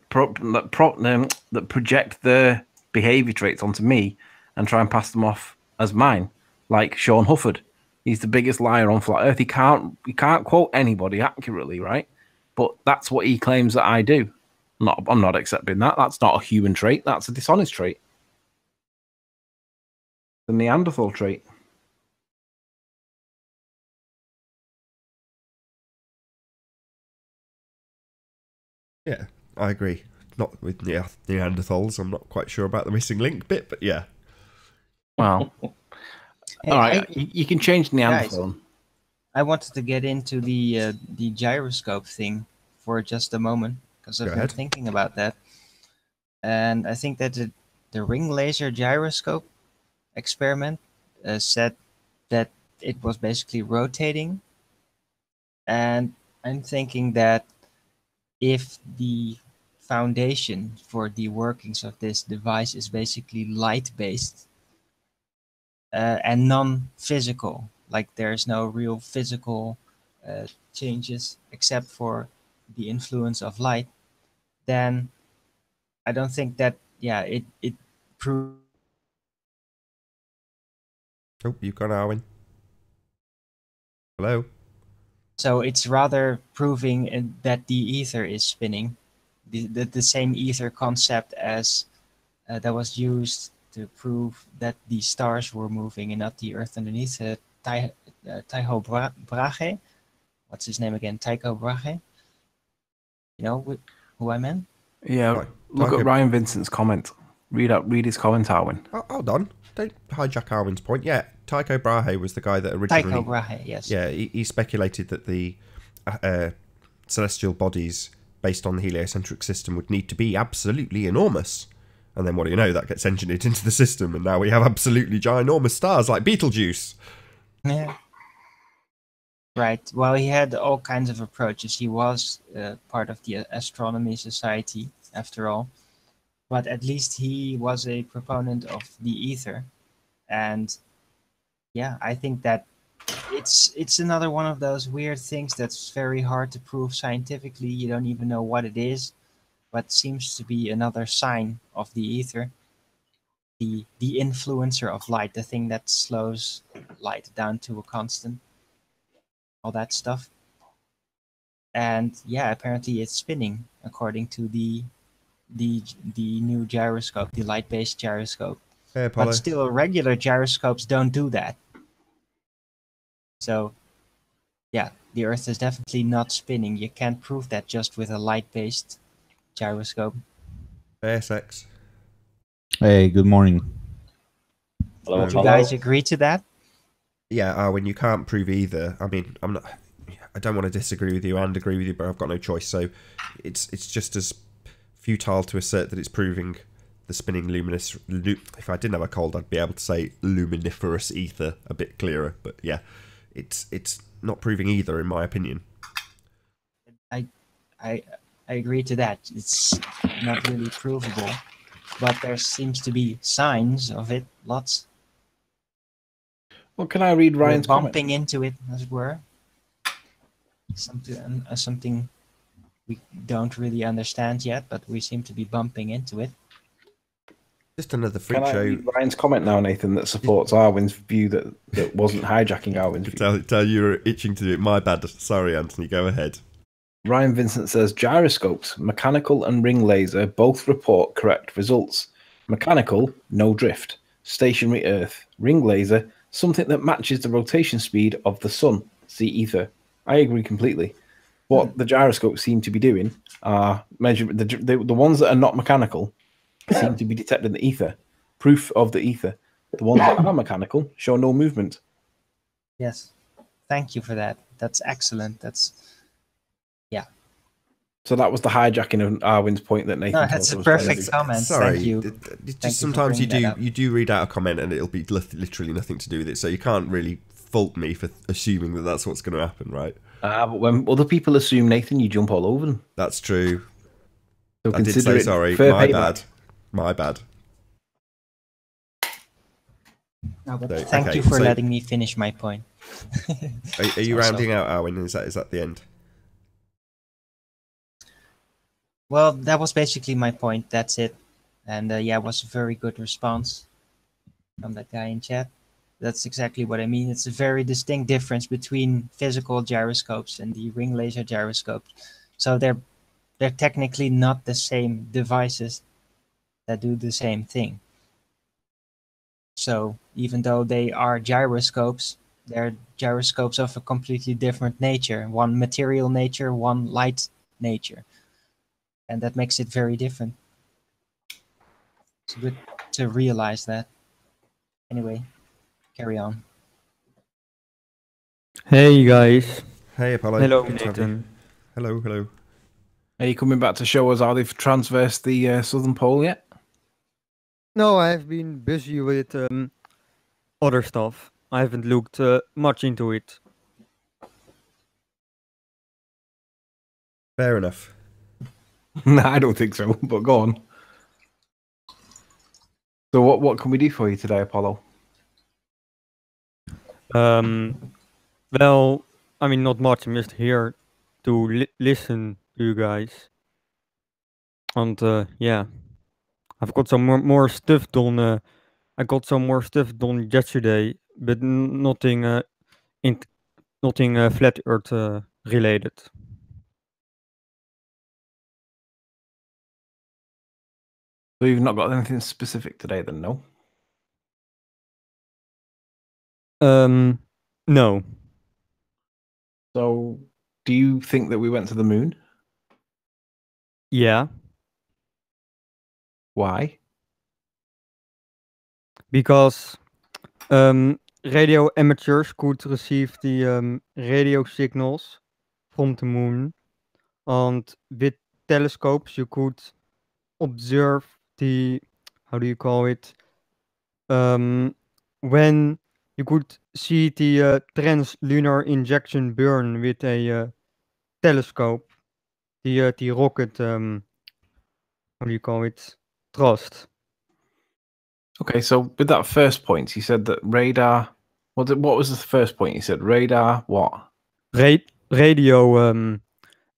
Speaker 4: project their behaviour traits onto me and try and pass them off as mine, like Sean Hufford. He's the biggest liar on flat Earth. He can't quote anybody accurately, right? But that's what he claims that I do. I'm not accepting that. That's not a human trait. That's a dishonest trait. The Neanderthal trait.
Speaker 2: Yeah, I agree. Not with Neanderthals. I'm not quite sure about the missing link bit, but yeah.
Speaker 4: Well, all right. You can change Neanderthal.
Speaker 5: Guys, I wanted to get into the gyroscope thing for just a moment because I've been thinking about that, and I think that the ring laser gyroscope experiment said that it was basically rotating, and I'm thinking that if the foundation for the workings of this device is basically light-based and non-physical, like there's no real physical changes except for the influence of light, then I don't think that, it proves.
Speaker 2: Oh, you've gone, Arwen. Hello?
Speaker 5: So it's rather proving that the ether is spinning, the same ether concept as that was used to prove that the stars were moving and not the Earth underneath. Tycho Brahe, what's his name again? Tycho Brahe. You know who I meant?
Speaker 4: Yeah, look at Ryan Vincent's comment. Read his comment, Arwin.
Speaker 2: Oh, hold on. Don't hijack Arwin's point. Yeah, Tycho Brahe was the guy that originally...
Speaker 5: Tycho Brahe, yes.
Speaker 2: Yeah, he speculated that the celestial bodies based on the heliocentric system would need to be absolutely enormous. And then what do you know? That gets engineered into the system, and now we have absolutely ginormous stars like Betelgeuse.
Speaker 5: Yeah. Right. Well, he had all kinds of approaches. He was part of the Astronomy Society, after all. But at least he was a proponent of the ether. And yeah, I think that it's another one of those weird things that's very hard to prove scientifically. You don't even know what it is, but seems to be another sign of the ether. The influencer of light, the thing that slows light down to a constant. All that stuff. And yeah, apparently it's spinning according to the new gyroscope, the light-based gyroscope.
Speaker 2: Hey, Apollo.
Speaker 5: But still, regular gyroscopes don't do that. So yeah, the Earth is definitely not spinning. You can't prove that just with a light-based gyroscope.
Speaker 2: ASX.
Speaker 8: Hey, good morning.
Speaker 3: Hello,
Speaker 5: Do you guys agree to that?
Speaker 2: Yeah, when you can't prove either. I mean, I don't want to disagree with you and agree with you, but I've got no choice. So it's just as futile to assert that it's proving the spinning luminous... If I didn't have a cold, I'd be able to say luminiferous ether a bit clearer. But yeah, it's not proving either, in my opinion.
Speaker 5: I agree to that. It's not really provable, but there seems to be signs of it, lots.
Speaker 4: Well, can I read Ryan's comment?
Speaker 5: Bumping into it, as it were. Something we don't really understand yet, but we seem to be bumping into it.
Speaker 2: Just another freak
Speaker 4: Can I
Speaker 2: show.
Speaker 4: read Ryan's comment now, Nathan, that supports Arwin's view that wasn't hijacking Arwin's view?
Speaker 2: Tell you were itching to do it. My bad. Sorry, Anthony. Go ahead.
Speaker 4: Ryan Vincent says gyroscopes, mechanical and ring laser, both report correct results. Mechanical, no drift. Stationary Earth. Ring laser, something that matches the rotation speed of the sun. See ether. I agree completely. What the gyroscopes seem to be doing are measuring the ones that are not mechanical seem to be detecting the ether. Proof of the ether. The ones that are mechanical show no movement.
Speaker 5: Yes. Thank you for that. That's excellent. Yeah.
Speaker 4: So that was the hijacking of Arwin's point that Nathan.
Speaker 5: No, that's a perfect comment.
Speaker 2: Sorry.
Speaker 5: Thank you.
Speaker 2: Sometimes you do read out a comment and it'll be literally nothing to do with it. So you can't really fault me for assuming that that's what's going to happen, right?
Speaker 4: But when other people assume, Nathan, you jump all over them.
Speaker 2: That's true.
Speaker 4: So
Speaker 2: I did say sorry. My bad.
Speaker 5: No, but thank you for letting me finish my point.
Speaker 2: Are you rounding out, Arwin? Is that the end?
Speaker 5: Well, that was basically my point. That's it. And yeah, it was a very good response from that guy in chat. That's exactly what I mean. It's a very distinct difference between physical gyroscopes and the ring laser gyroscopes. So they're technically not the same devices that do the same thing. So even though they are gyroscopes, they're gyroscopes of a completely different nature. One material nature, one light nature. And that makes it very different. It's good to realize that. Anyway, carry on.
Speaker 9: Hey guys.
Speaker 2: Hey Apollo.
Speaker 9: Hello Nathan.
Speaker 2: Hello.
Speaker 4: Are you coming back to show us how they've traversed the southern pole yet?
Speaker 9: No, I've been busy with other stuff. I haven't looked much into it.
Speaker 2: Fair enough.
Speaker 4: No, I don't think so, but go on. So what can we do for you today, Apollo?
Speaker 9: Well, I mean, not much. I'm just here to listen to you guys. And yeah, I've got some more stuff done. I got some more stuff done yesterday, but nothing flat Earth related.
Speaker 4: So you've not got anything specific today, then, no?
Speaker 9: No.
Speaker 4: So, do you think that we went to the moon?
Speaker 9: Yeah.
Speaker 4: Why?
Speaker 9: Because radio amateurs could receive the radio signals from the moon, and with telescopes you could observe the, how do you call it, when you could see the translunar injection burn with a telescope, the rocket, how do you call it, thrust.
Speaker 4: Okay, so with that first point, you said that radar. What was the first point? You said radar. What?
Speaker 9: Radio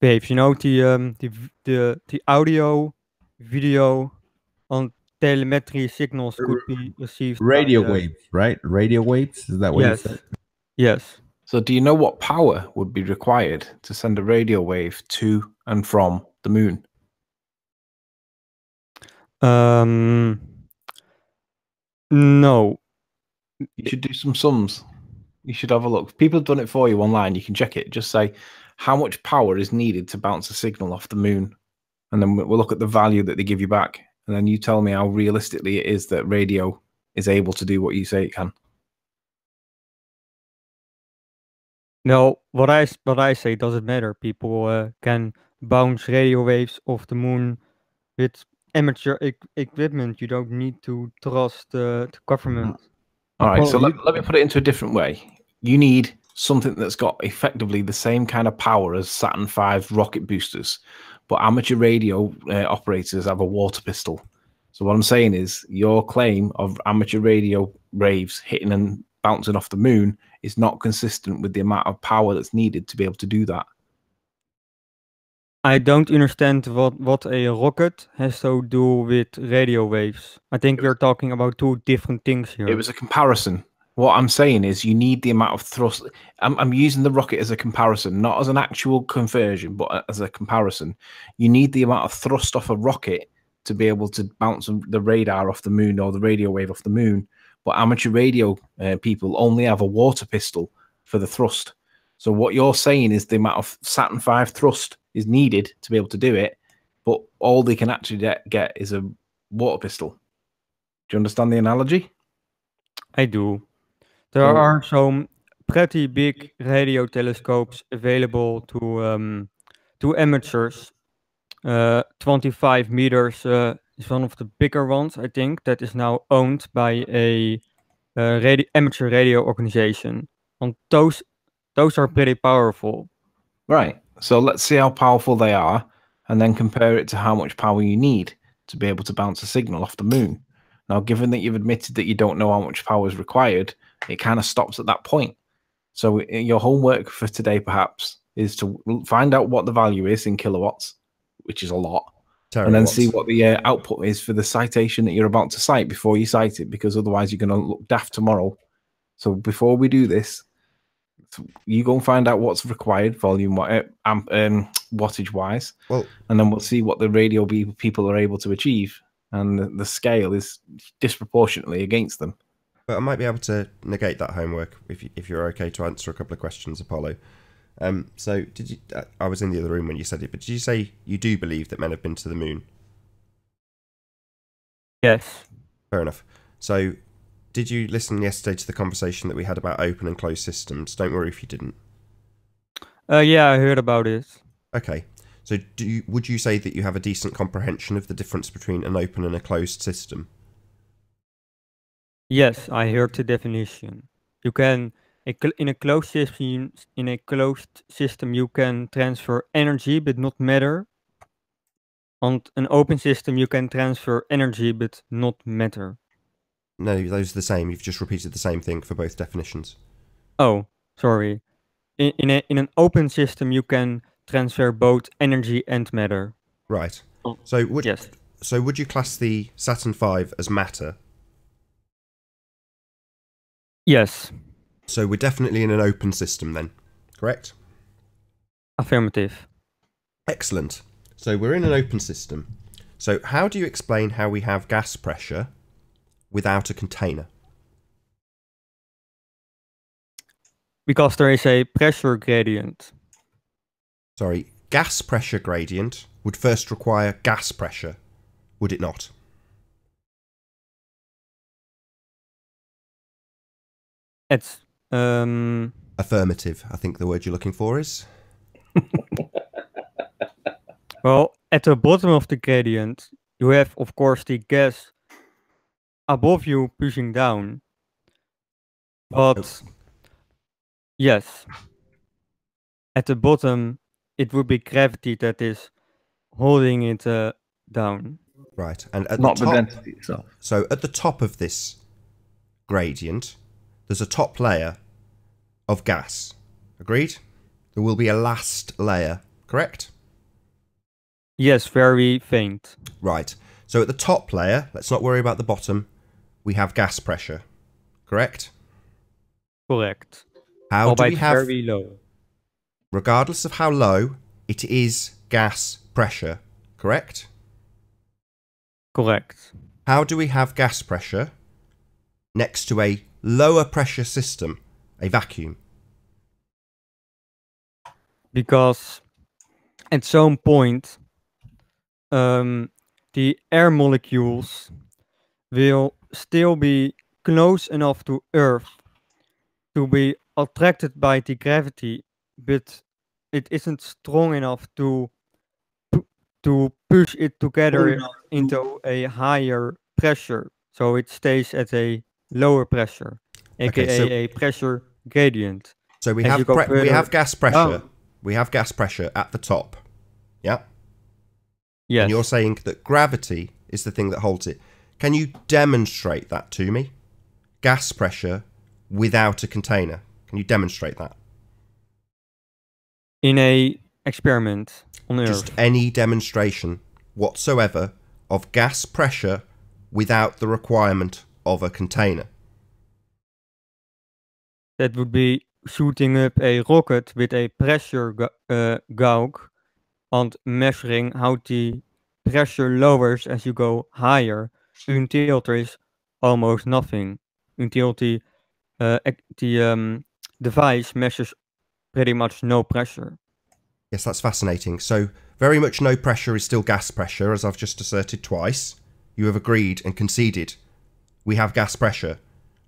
Speaker 9: waves. You know, the audio, video, and telemetry signals could be received
Speaker 8: Radio
Speaker 9: by,
Speaker 8: waves, right? Radio waves. Is that what you said?
Speaker 9: Yes.
Speaker 4: So do you know what power would be required to send a radio wave to and from the moon?
Speaker 9: No.
Speaker 4: You should do some sums. You should have a look. People have done it for you online. You can check it. Just say how much power is needed to bounce a signal off the moon, and then we'll look at the value that they give you back, and then you tell me how realistically it is that radio is able to do what you say it can.
Speaker 9: No, what I say doesn't matter. People can bounce radio waves off the moon with amateur equipment. You don't need to trust the government.
Speaker 4: All right, so let me put it into a different way. You need something that's got effectively the same kind of power as Saturn V rocket boosters, but amateur radio operators have a water pistol. So what I'm saying is your claim of amateur radio waves hitting and bouncing off the moon is not consistent with the amount of power that's needed to be able to do that.
Speaker 9: I don't understand what a rocket has to do with radio waves. I think we're talking about two different things here.
Speaker 4: It was a comparison. What I'm saying is you need the amount of thrust. I'm using the rocket as a comparison, not as an actual conversion, but as a comparison. You need the amount of thrust off a rocket to be able to bounce the radar off the moon or the radio wave off the moon. But amateur radio people only have a water pistol for the thrust. So what you're saying is the amount of Saturn V thrust is needed to be able to do it, but all they can actually get is a water pistol. Do you understand the analogy?
Speaker 9: I do. There are some pretty big radio telescopes available to amateurs. 25 meters is one of the bigger ones, I think, that is now owned by a amateur radio organization. And those are pretty powerful.
Speaker 4: Right. So let's see how powerful they are, and then compare it to how much power you need to be able to bounce a signal off the moon. Now, given that you've admitted that you don't know how much power is required, it kind of stops at that point. So your homework for today, perhaps, is to find out what the value is in kilowatts, which is a lot, and then see what the output is for the citation that you're about to cite before you cite it, because otherwise you're going to look daft tomorrow. So before we do this, you go and find out what's required volume wattage wise, and then we'll see what the radio people are able to achieve, and the scale is disproportionately against them.
Speaker 2: But I might be able to negate that homework if you're okay to answer a couple of questions, Apollo. So did you? I was in the other room when you said it, but did you say you do believe that men have been to the moon?
Speaker 9: Yes.
Speaker 2: Fair enough. So did you listen yesterday to the conversation that we had about open and closed systems? Don't worry if you didn't.
Speaker 9: Yeah, I heard about it.
Speaker 2: Okay. So would you say that you have a decent comprehension of the difference between an open and a closed system?
Speaker 9: Yes, I heard the definition. You can in a closed system you can transfer energy but not matter. On an open system you can transfer energy but not matter.
Speaker 2: No, those are the same. You've just repeated the same thing for both definitions.
Speaker 9: Oh, sorry. In an open system you can transfer both energy and matter.
Speaker 2: Right. So would you class the Saturn V as matter?
Speaker 9: Yes.
Speaker 2: So we're definitely in an open system then, correct?
Speaker 9: Affirmative.
Speaker 2: Excellent. So we're in an open system. So how do you explain how we have gas pressure without a container?
Speaker 9: Because there is a pressure gradient.
Speaker 2: Sorry, gas pressure gradient would first require gas pressure, would it not?
Speaker 9: It's
Speaker 2: affirmative. I think the word you're looking for is.
Speaker 9: well, at the bottom of the gradient, you have, of course, the gas above you pushing down. But yes, at the bottom, it would be gravity that is holding it down.
Speaker 2: Right, and at
Speaker 8: Not
Speaker 2: the
Speaker 8: the
Speaker 2: top,
Speaker 8: density itself.
Speaker 2: so at the top of this gradient, there's a top layer of gas. Agreed? There will be a last layer, correct?
Speaker 9: Yes, very faint.
Speaker 2: Right. So at the top layer, let's not worry about the bottom, we have gas pressure, correct?
Speaker 9: Correct.
Speaker 2: How do we
Speaker 9: Albeit
Speaker 2: have,
Speaker 9: very low.
Speaker 2: regardless of how low, it is gas pressure, correct?
Speaker 9: Correct.
Speaker 2: How do we have gas pressure next to a lower pressure system, a vacuum?
Speaker 9: Because at some point, the air molecules will still be close enough to Earth to be attracted by the gravity, but it isn't strong enough to push it together into a higher pressure. So it stays at a lower pressure, aka
Speaker 2: Okay, so-
Speaker 9: a pressure gradient.
Speaker 2: So we
Speaker 9: As
Speaker 2: have
Speaker 9: you go
Speaker 2: we have
Speaker 9: further
Speaker 2: gas pressure.
Speaker 9: down.
Speaker 2: We have gas pressure at the top. Yeah.
Speaker 9: Yes.
Speaker 2: And you're saying that gravity is the thing that holds it. Can you demonstrate that to me? Gas pressure without a container. Can you demonstrate that?
Speaker 9: In a experiment on Earth.
Speaker 2: Just any demonstration whatsoever of gas pressure without the requirement of a container.
Speaker 9: That would be shooting up a rocket with a pressure gauge and measuring how the pressure lowers as you go higher until there is almost nothing, until the device measures pretty much no pressure.
Speaker 2: Yes, that's fascinating. So very much no pressure is still gas pressure, as I've just asserted twice. You have agreed and conceded. We have gas pressure.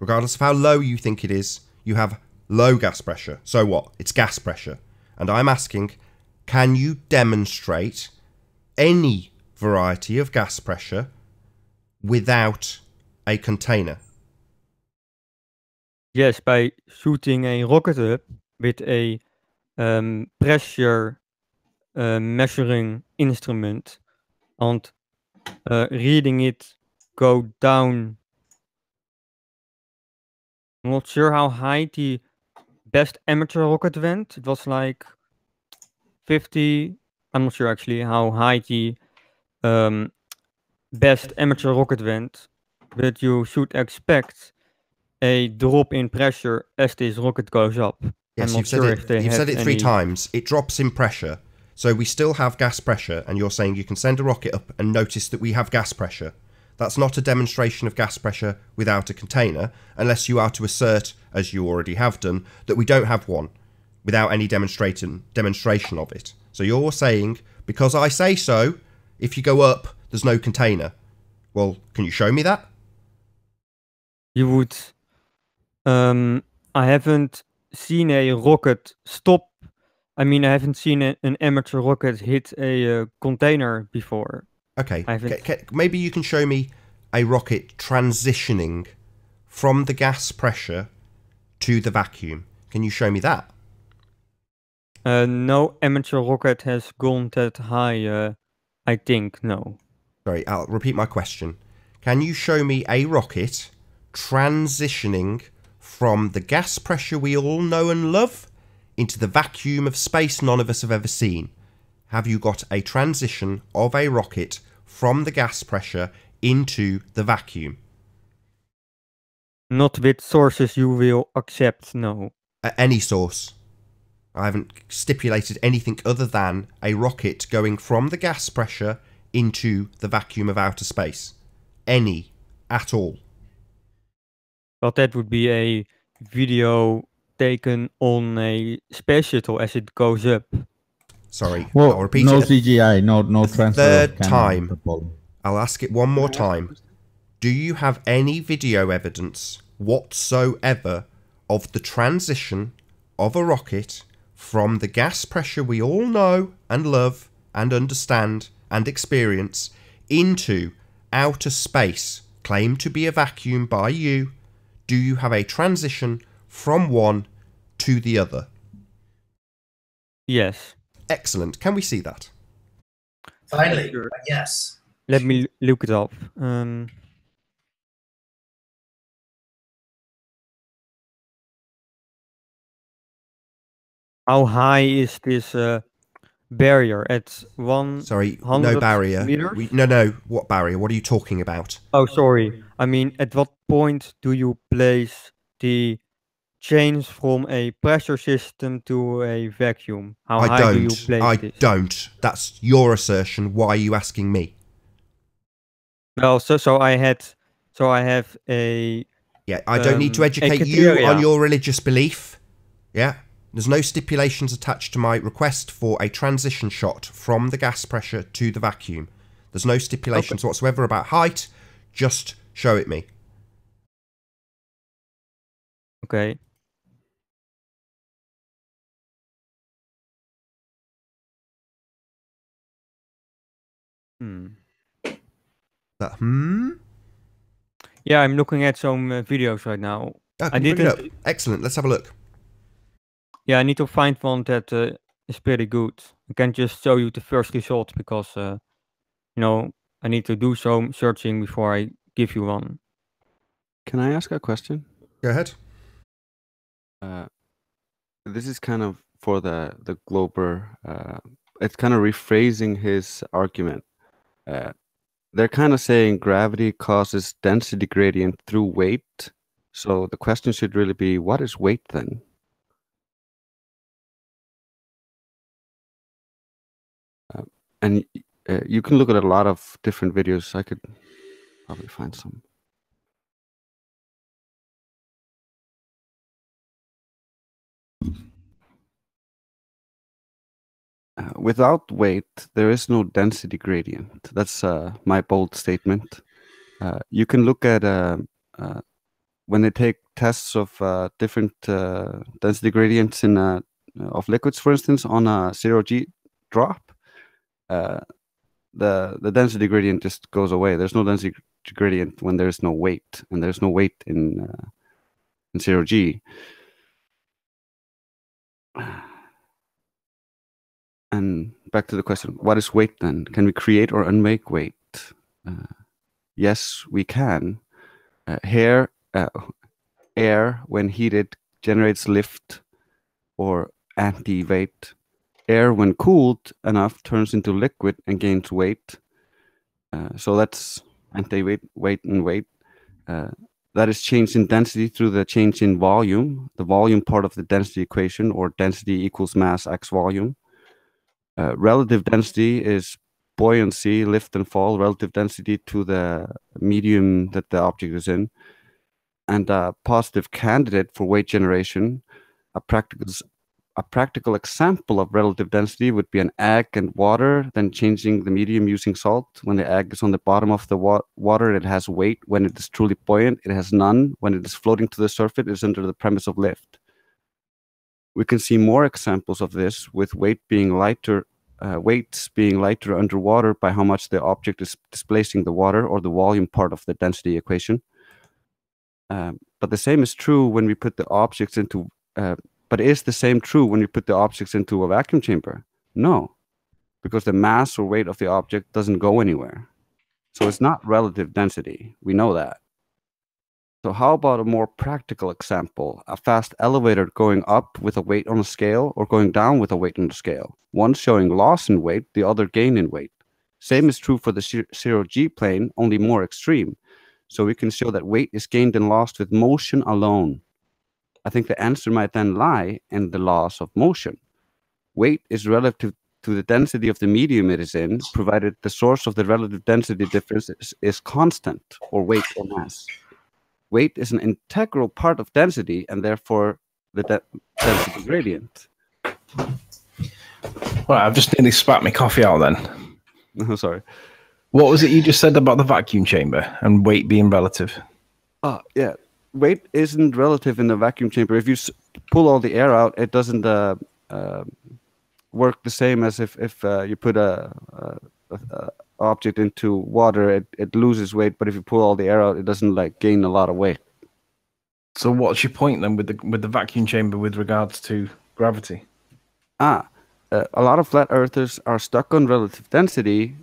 Speaker 2: Regardless of how low you think it is, you have low gas pressure. So what? It's gas pressure. And I'm asking, can you demonstrate any variety of gas pressure without a container?
Speaker 9: Yes, by shooting a rocket up with a pressure measuring instrument and reading it go down. I'm not sure how high the best amateur rocket went. It was like 50. I'm not sure actually how high the best amateur rocket went, but you should expect a drop in pressure as this rocket goes up.
Speaker 2: Yes,
Speaker 9: I'm not sure if they
Speaker 2: you've said
Speaker 9: have
Speaker 2: it 3
Speaker 9: any-
Speaker 2: times. It drops in pressure. So we still have gas pressure, and you're saying you can send a rocket up and notice that we have gas pressure. That's not a demonstration of gas pressure without a container, unless you are to assert, as you already have done, that we don't have one without any demonstration of it. So you're saying, because I say so, if you go up, there's no container. Well, can you show me that?
Speaker 9: You would. I haven't seen a rocket stop. I mean, I haven't seen an amateur rocket hit a container before.
Speaker 2: Okay,
Speaker 9: I haven't-
Speaker 2: maybe you can show me a rocket transitioning from the gas pressure to the vacuum. Can you show me that?
Speaker 9: No amateur rocket has gone that high. I think no.
Speaker 2: Sorry, I'll repeat my question. Can you show me a rocket transitioning from the gas pressure we all know and love into the vacuum of space none of us have ever seen? Have you got a transition of a rocket from the gas pressure into the vacuum?
Speaker 9: Not with sources you will accept, no.
Speaker 2: Any source. I haven't stipulated anything other than a rocket going from the gas pressure into the vacuum of outer space. Any. At all.
Speaker 9: But that would be a video taken on a space shuttle as it goes up.
Speaker 2: Sorry,
Speaker 8: Well,
Speaker 2: I'll repeat
Speaker 8: no
Speaker 2: it.
Speaker 8: CGI, no transfer.
Speaker 2: Third
Speaker 8: of camera
Speaker 2: time.
Speaker 8: to Poland.
Speaker 2: I'll ask it one more time. Do you have any video evidence whatsoever of the transition of a rocket from the gas pressure we all know and love and understand and experience into outer space, claimed to be a vacuum by you? Do you have a transition from one to the other?
Speaker 9: Yes.
Speaker 2: Excellent. Can we see that?
Speaker 10: Finally, yes.
Speaker 9: Let me look it up. How high is this barrier? At 100
Speaker 2: Sorry, no barrier.
Speaker 9: meters?
Speaker 2: No. What barrier? What are you talking about?
Speaker 9: Oh, sorry. I mean, at what point do you place the change from a pressure system to a vacuum? How high do you place this?
Speaker 2: I don't. That's your assertion. Why are you asking me?
Speaker 9: Well, so I have a...
Speaker 2: Yeah, I don't need to educate you on your religious belief. Yeah. There's no stipulations attached to my request for a transition shot from the gas pressure to the vacuum. There's no stipulations whatsoever about height. Just show it me.
Speaker 9: Okay. Yeah, I'm looking at some videos right now.
Speaker 2: I didn't. Excellent. Let's have a look.
Speaker 9: Yeah, I need to find one that is pretty good. I can't just show you the first result because, you know, I need to do some searching before I give you one.
Speaker 11: Can I ask a question?
Speaker 2: Go ahead.
Speaker 11: This is kind of for the Glober. It's kind of rephrasing his argument. They're kind of saying gravity causes density gradient through weight. So the question should really be, what is weight then? And you can look at a lot of different videos. I could probably find some. Without weight, there is no density gradient. That's my bold statement. You can look at when they take tests of different density gradients in of liquids, for instance, on a 0G drop. The density gradient just goes away. There's no density gradient when there's no weight, and there's no weight in 0G. And back to the question, what is weight then? Can we create or unmake weight? Yes, we can. Air, when heated, generates lift or anti-weight. Air, when cooled enough, turns into liquid and gains weight. So that's anti-weight, weight, and weight. That is change in density through the change in volume, the volume part of the density equation, or density equals mass x volume. Relative density is buoyancy, lift and fall, relative density to the medium that the object is in. And a positive candidate for weight generation, a practical example of relative density would be an egg and water, then changing the medium using salt. When the egg is on the bottom of the water, it has weight. When it is truly buoyant, it has none. When it is floating to the surface, it is under the premise of lift. We can see more examples of this with weights being lighter underwater by how much the object is displacing the water, or the volume part of the density equation. But the same is true when we put the objects into but is the same true when you put the objects into a vacuum chamber? No, because the mass or weight of the object doesn't go anywhere. So it's not relative density. We know that. So how about a more practical example? A fast elevator going up with a weight on a scale, or going down with a weight on a scale. One showing loss in weight, the other gain in weight. Same is true for the 0G plane, only more extreme. So we can show that weight is gained and lost with motion alone. I think the answer might then lie in the laws of motion. Weight is relative to the density of the medium it is in, provided the source of the relative density difference is constant, or weight or mass. Weight is an integral part of density, and therefore the density gradient.
Speaker 4: Well, I've just nearly spat my coffee out then.
Speaker 11: Oh, sorry.
Speaker 4: What was it you just said about the vacuum chamber and weight being relative?
Speaker 11: Yeah. weight isn't relative in the vacuum chamber. If you pull all the air out, it doesn't work the same as if you put a object into water. It loses weight, but if you pull all the air out, it doesn't like gain a lot of weight.
Speaker 4: So what's your point then with the vacuum chamber with regards to gravity?
Speaker 11: A lot of flat earthers are stuck on relative density,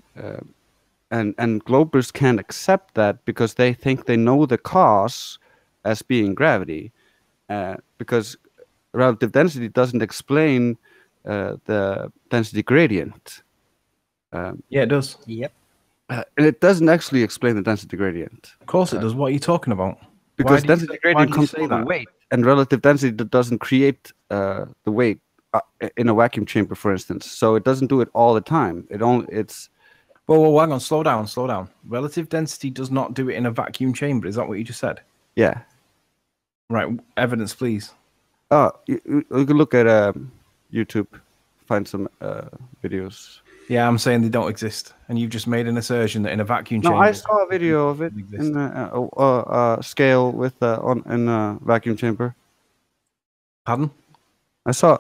Speaker 11: and globers can't accept that because they think they know the cause as being gravity, because relative density doesn't explain the density gradient.
Speaker 4: Yeah, it does.
Speaker 5: Yep.
Speaker 11: And it doesn't actually explain the density gradient.
Speaker 4: Of course it does. What are you talking about?
Speaker 11: Because density gradient comes from the weight, and relative density doesn't create the weight in a vacuum chamber, for instance. So it doesn't do it all the time. It's.
Speaker 4: Well, hang on, slow down. Relative density does not do it in a vacuum chamber. Is that what you just said?
Speaker 11: Yeah.
Speaker 4: Right. Evidence, please.
Speaker 11: You can look at YouTube, find some videos.
Speaker 4: Yeah, I'm saying they don't exist, and you've just made an assertion that in a vacuum chamber.
Speaker 11: No, I saw a video of it in a scale with in a vacuum chamber.
Speaker 4: Pardon?
Speaker 11: I saw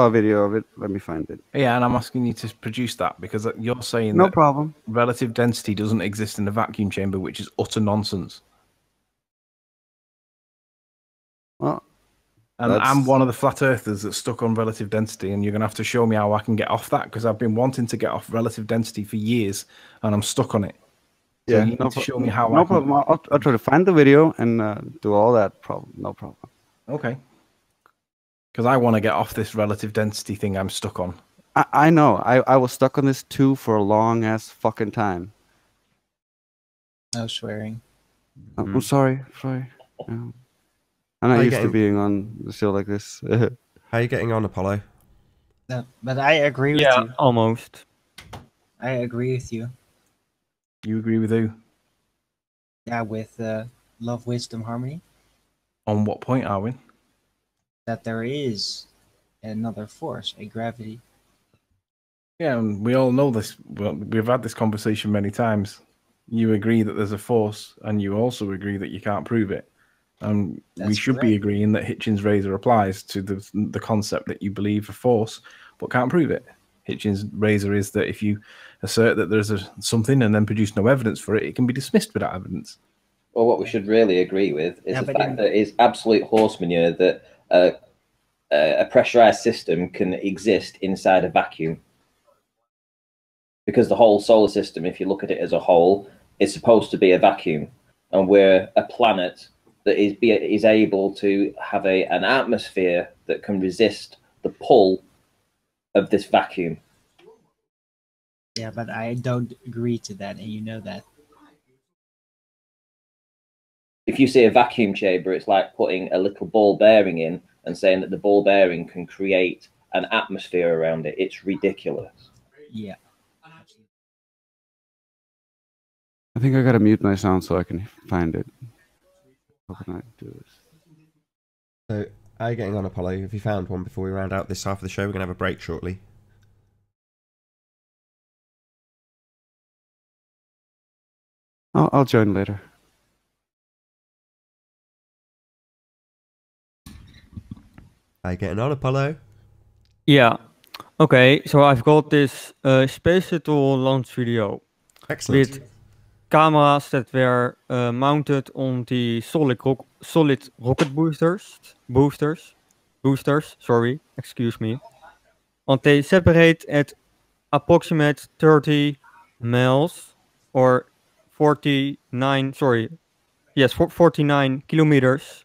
Speaker 11: a video of it. Let me find it.
Speaker 4: Yeah, and I'm asking you to produce that because you're saying
Speaker 11: no
Speaker 4: that
Speaker 11: problem.
Speaker 4: Relative density doesn't exist in a vacuum chamber, which is utter nonsense.
Speaker 11: Well,
Speaker 4: and I'm one of the flat earthers that's stuck on relative density, and you're going to have to show me how I can get off that because I've been wanting to get off relative density for years, and I'm stuck on it. So
Speaker 11: Yeah,
Speaker 4: you need to show me how.
Speaker 11: No problem. I'll try to find the video and do all that. No problem.
Speaker 4: Okay. Because I want to get off this relative density thing I'm stuck on.
Speaker 11: I know. I was stuck on this too for a long ass fucking time.
Speaker 5: No swearing.
Speaker 11: I'm sorry. I'm not used to being on the show like this.
Speaker 2: How are you getting on, Apollo?
Speaker 5: No, but I agree with you.
Speaker 9: Yeah, almost.
Speaker 5: I agree with you.
Speaker 4: You agree with who?
Speaker 5: Yeah, with love, wisdom, harmony.
Speaker 4: On what point are we?
Speaker 5: That there is another force, a gravity.
Speaker 4: Yeah, and we all know this. Well, we've had this conversation many times. You agree that there's a force, and you also agree that you can't prove it. And we should be agreeing that Hitchens' razor applies to the concept that you believe a force, but can't prove it. Hitchens' razor is that if you assert that there's something and then produce no evidence for it, it can be dismissed without evidence.
Speaker 3: Well, what we should really agree with is the fact that it's absolute horse manure that a pressurized system can exist inside a vacuum. Because the whole solar system, if you look at it as a whole, is supposed to be a vacuum. And we're a planet that is able to have an atmosphere that can resist the pull of this vacuum.
Speaker 5: Yeah, but I don't agree to that, and you know that.
Speaker 3: If you see a vacuum chamber, it's like putting a little ball bearing in and saying that the ball bearing can create an atmosphere around it. It's ridiculous.
Speaker 5: Yeah.
Speaker 11: I think I gotta mute my sound so I can find it. How can I do this?
Speaker 2: So, how are you getting on, Apollo? Have you found one before we round out this half of the show? We're going to have a break shortly.
Speaker 11: I'll join later.
Speaker 2: How are you getting on, Apollo?
Speaker 9: Yeah. Okay, so I've got this Space Shuttle launch video.
Speaker 2: Excellent.
Speaker 9: With cameras that were mounted on the solid rocket boosters, sorry, excuse me. And they separate at approximate 30 miles or 49 kilometers.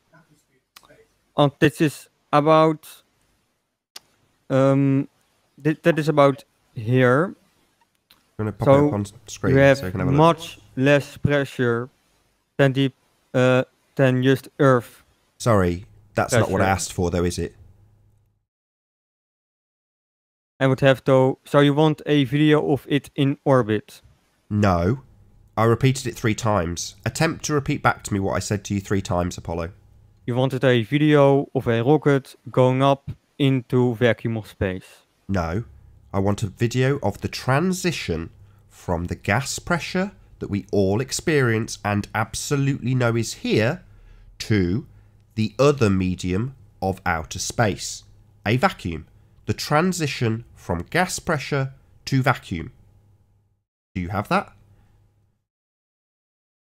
Speaker 9: And this is about that is about here.
Speaker 2: I'm going to pop it up on screen
Speaker 9: you have
Speaker 2: so you can have a look.
Speaker 9: much less pressure than than just Earth.
Speaker 2: Sorry, that's not what I asked for, though, is it?
Speaker 9: I would have to. So you want a video of it in orbit?
Speaker 2: No. I repeated it 3 times. Attempt to repeat back to me what I said to you 3 times, Apollo.
Speaker 9: You wanted a video of a rocket going up into vacuum of space?
Speaker 2: No. I want a video of the transition from the gas pressure that we all experience and absolutely know is here to the other medium of outer space, a vacuum. The transition from gas pressure to vacuum. Do you have that?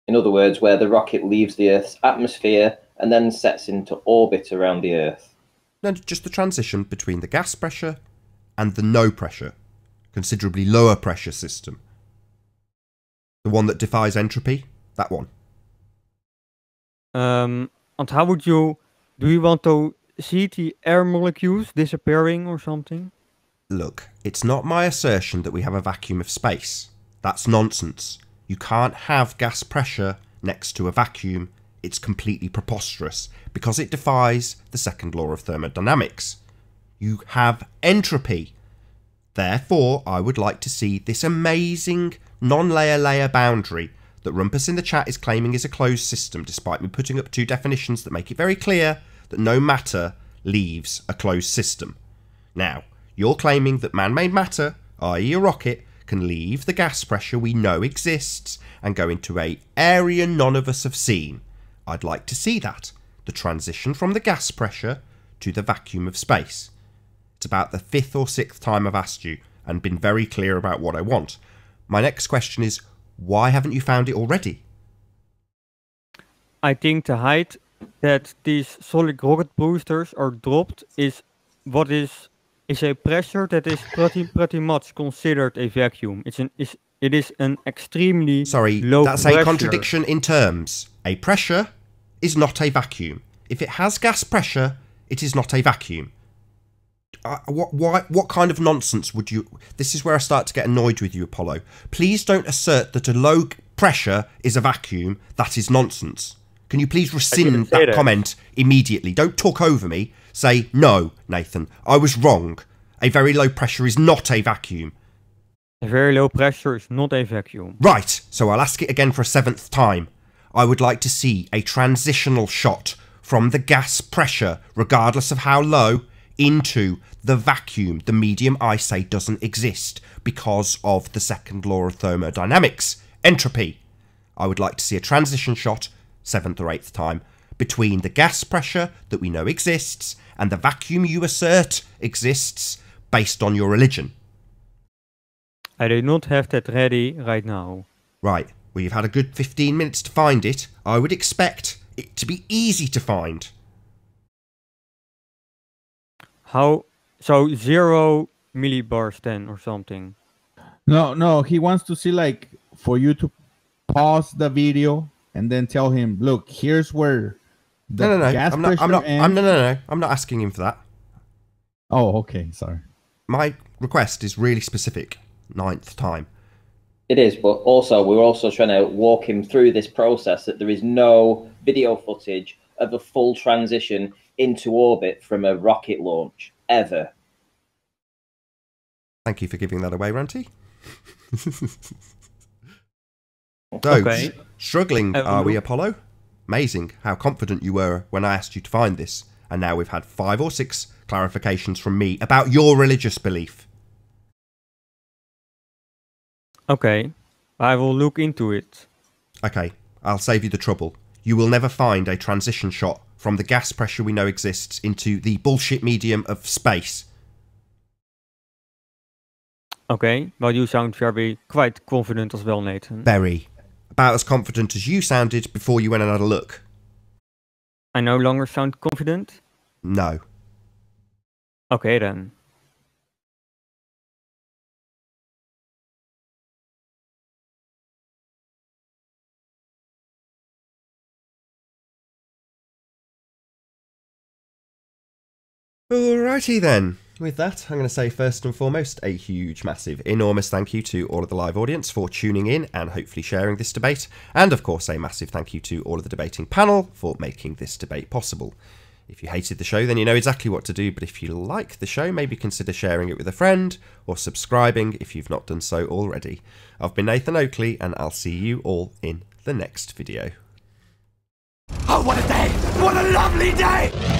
Speaker 3: In other words, where the rocket leaves the Earth's atmosphere and then sets into orbit around the Earth.
Speaker 2: No, just the transition between the gas pressure and the no pressure, considerably lower pressure system. The one that defies entropy, that one.
Speaker 9: And how would you... Do you want to see the air molecules disappearing or something?
Speaker 2: Look, it's not my assertion that we have a vacuum of space. That's nonsense. You can't have gas pressure next to a vacuum. It's completely preposterous because it defies the second law of thermodynamics. You have entropy. Therefore, I would like to see this amazing non-layer boundary that Rumpus in the chat is claiming is a closed system, despite me putting up 2 definitions that make it very clear that no matter leaves a closed system. Now, you're claiming that man-made matter, i.e. a rocket, can leave the gas pressure we know exists and go into an area none of us have seen. I'd like to see that. The transition from the gas pressure to the vacuum of space. It's about the 5th or 6th time I've asked you and been very clear about what I want. My next question is, why haven't you found it already?
Speaker 9: I think the height that these solid rocket boosters are dropped is what is a pressure that is pretty much considered a vacuum. It is an extremely low
Speaker 2: that's
Speaker 9: pressure.
Speaker 2: A contradiction in terms. A pressure is not a vacuum. If it has gas pressure, it is not a vacuum. What kind of nonsense would you... This is where I start to get annoyed with you, Apollo. Please don't assert that a low pressure is a vacuum. That is nonsense. Can you please rescind that comment immediately? Don't talk over me. Say, no, Nathan, I was wrong. A very low pressure is not a vacuum.
Speaker 9: A very low pressure is not a vacuum.
Speaker 2: Right, so I'll ask it again for a 7th time. I would like to see a transitional shot from the gas pressure, regardless of how low, into the vacuum. The medium I say doesn't exist because of the second law of thermodynamics, entropy. I would like to see a transition shot, 7th or 8th time, between the gas pressure that we know exists and the vacuum you assert exists based on your religion.
Speaker 9: I do not have that ready right now.
Speaker 2: Right, well you've had a good 15 minutes to find it. I would expect it to be easy to find.
Speaker 9: How? So 0 millibars then or something?
Speaker 8: No, he wants to see, like, for you to pause the video and then tell him, look, here's where the gas pressure
Speaker 2: I'm not asking him for that.
Speaker 8: Oh, okay, sorry.
Speaker 2: My request is really specific. 9th time.
Speaker 3: It is, but also we're also trying to walk him through this process that there is no video footage of a full transition into orbit from a rocket launch, ever.
Speaker 2: Thank you for giving that away, Ranty. So, struggling are we, Apollo? Amazing how confident you were when I asked you to find this. And now we've had 5 or 6 clarifications from me about your religious belief.
Speaker 9: Okay, I will look into it.
Speaker 2: Okay, I'll save you the trouble. You will never find a transition shot from the gas pressure we know exists into the bullshit medium of space.
Speaker 9: Okay, well you sound quite confident as well, Nathan.
Speaker 2: Very. About as confident as you sounded before you went and had a look.
Speaker 9: I no longer sound confident?
Speaker 2: No.
Speaker 9: Okay then.
Speaker 2: Alrighty then. With that, I'm going to say first and foremost a huge, massive, enormous thank you to all of the live audience for tuning in and hopefully sharing this debate. And of course, a massive thank you to all of the debating panel for making this debate possible. If you hated the show, then you know exactly what to do. But if you like the show, maybe consider sharing it with a friend or subscribing if you've not done so already. I've been Nathan Oakley, and I'll see you all in the next video.
Speaker 12: Oh, what a day! What a lovely day!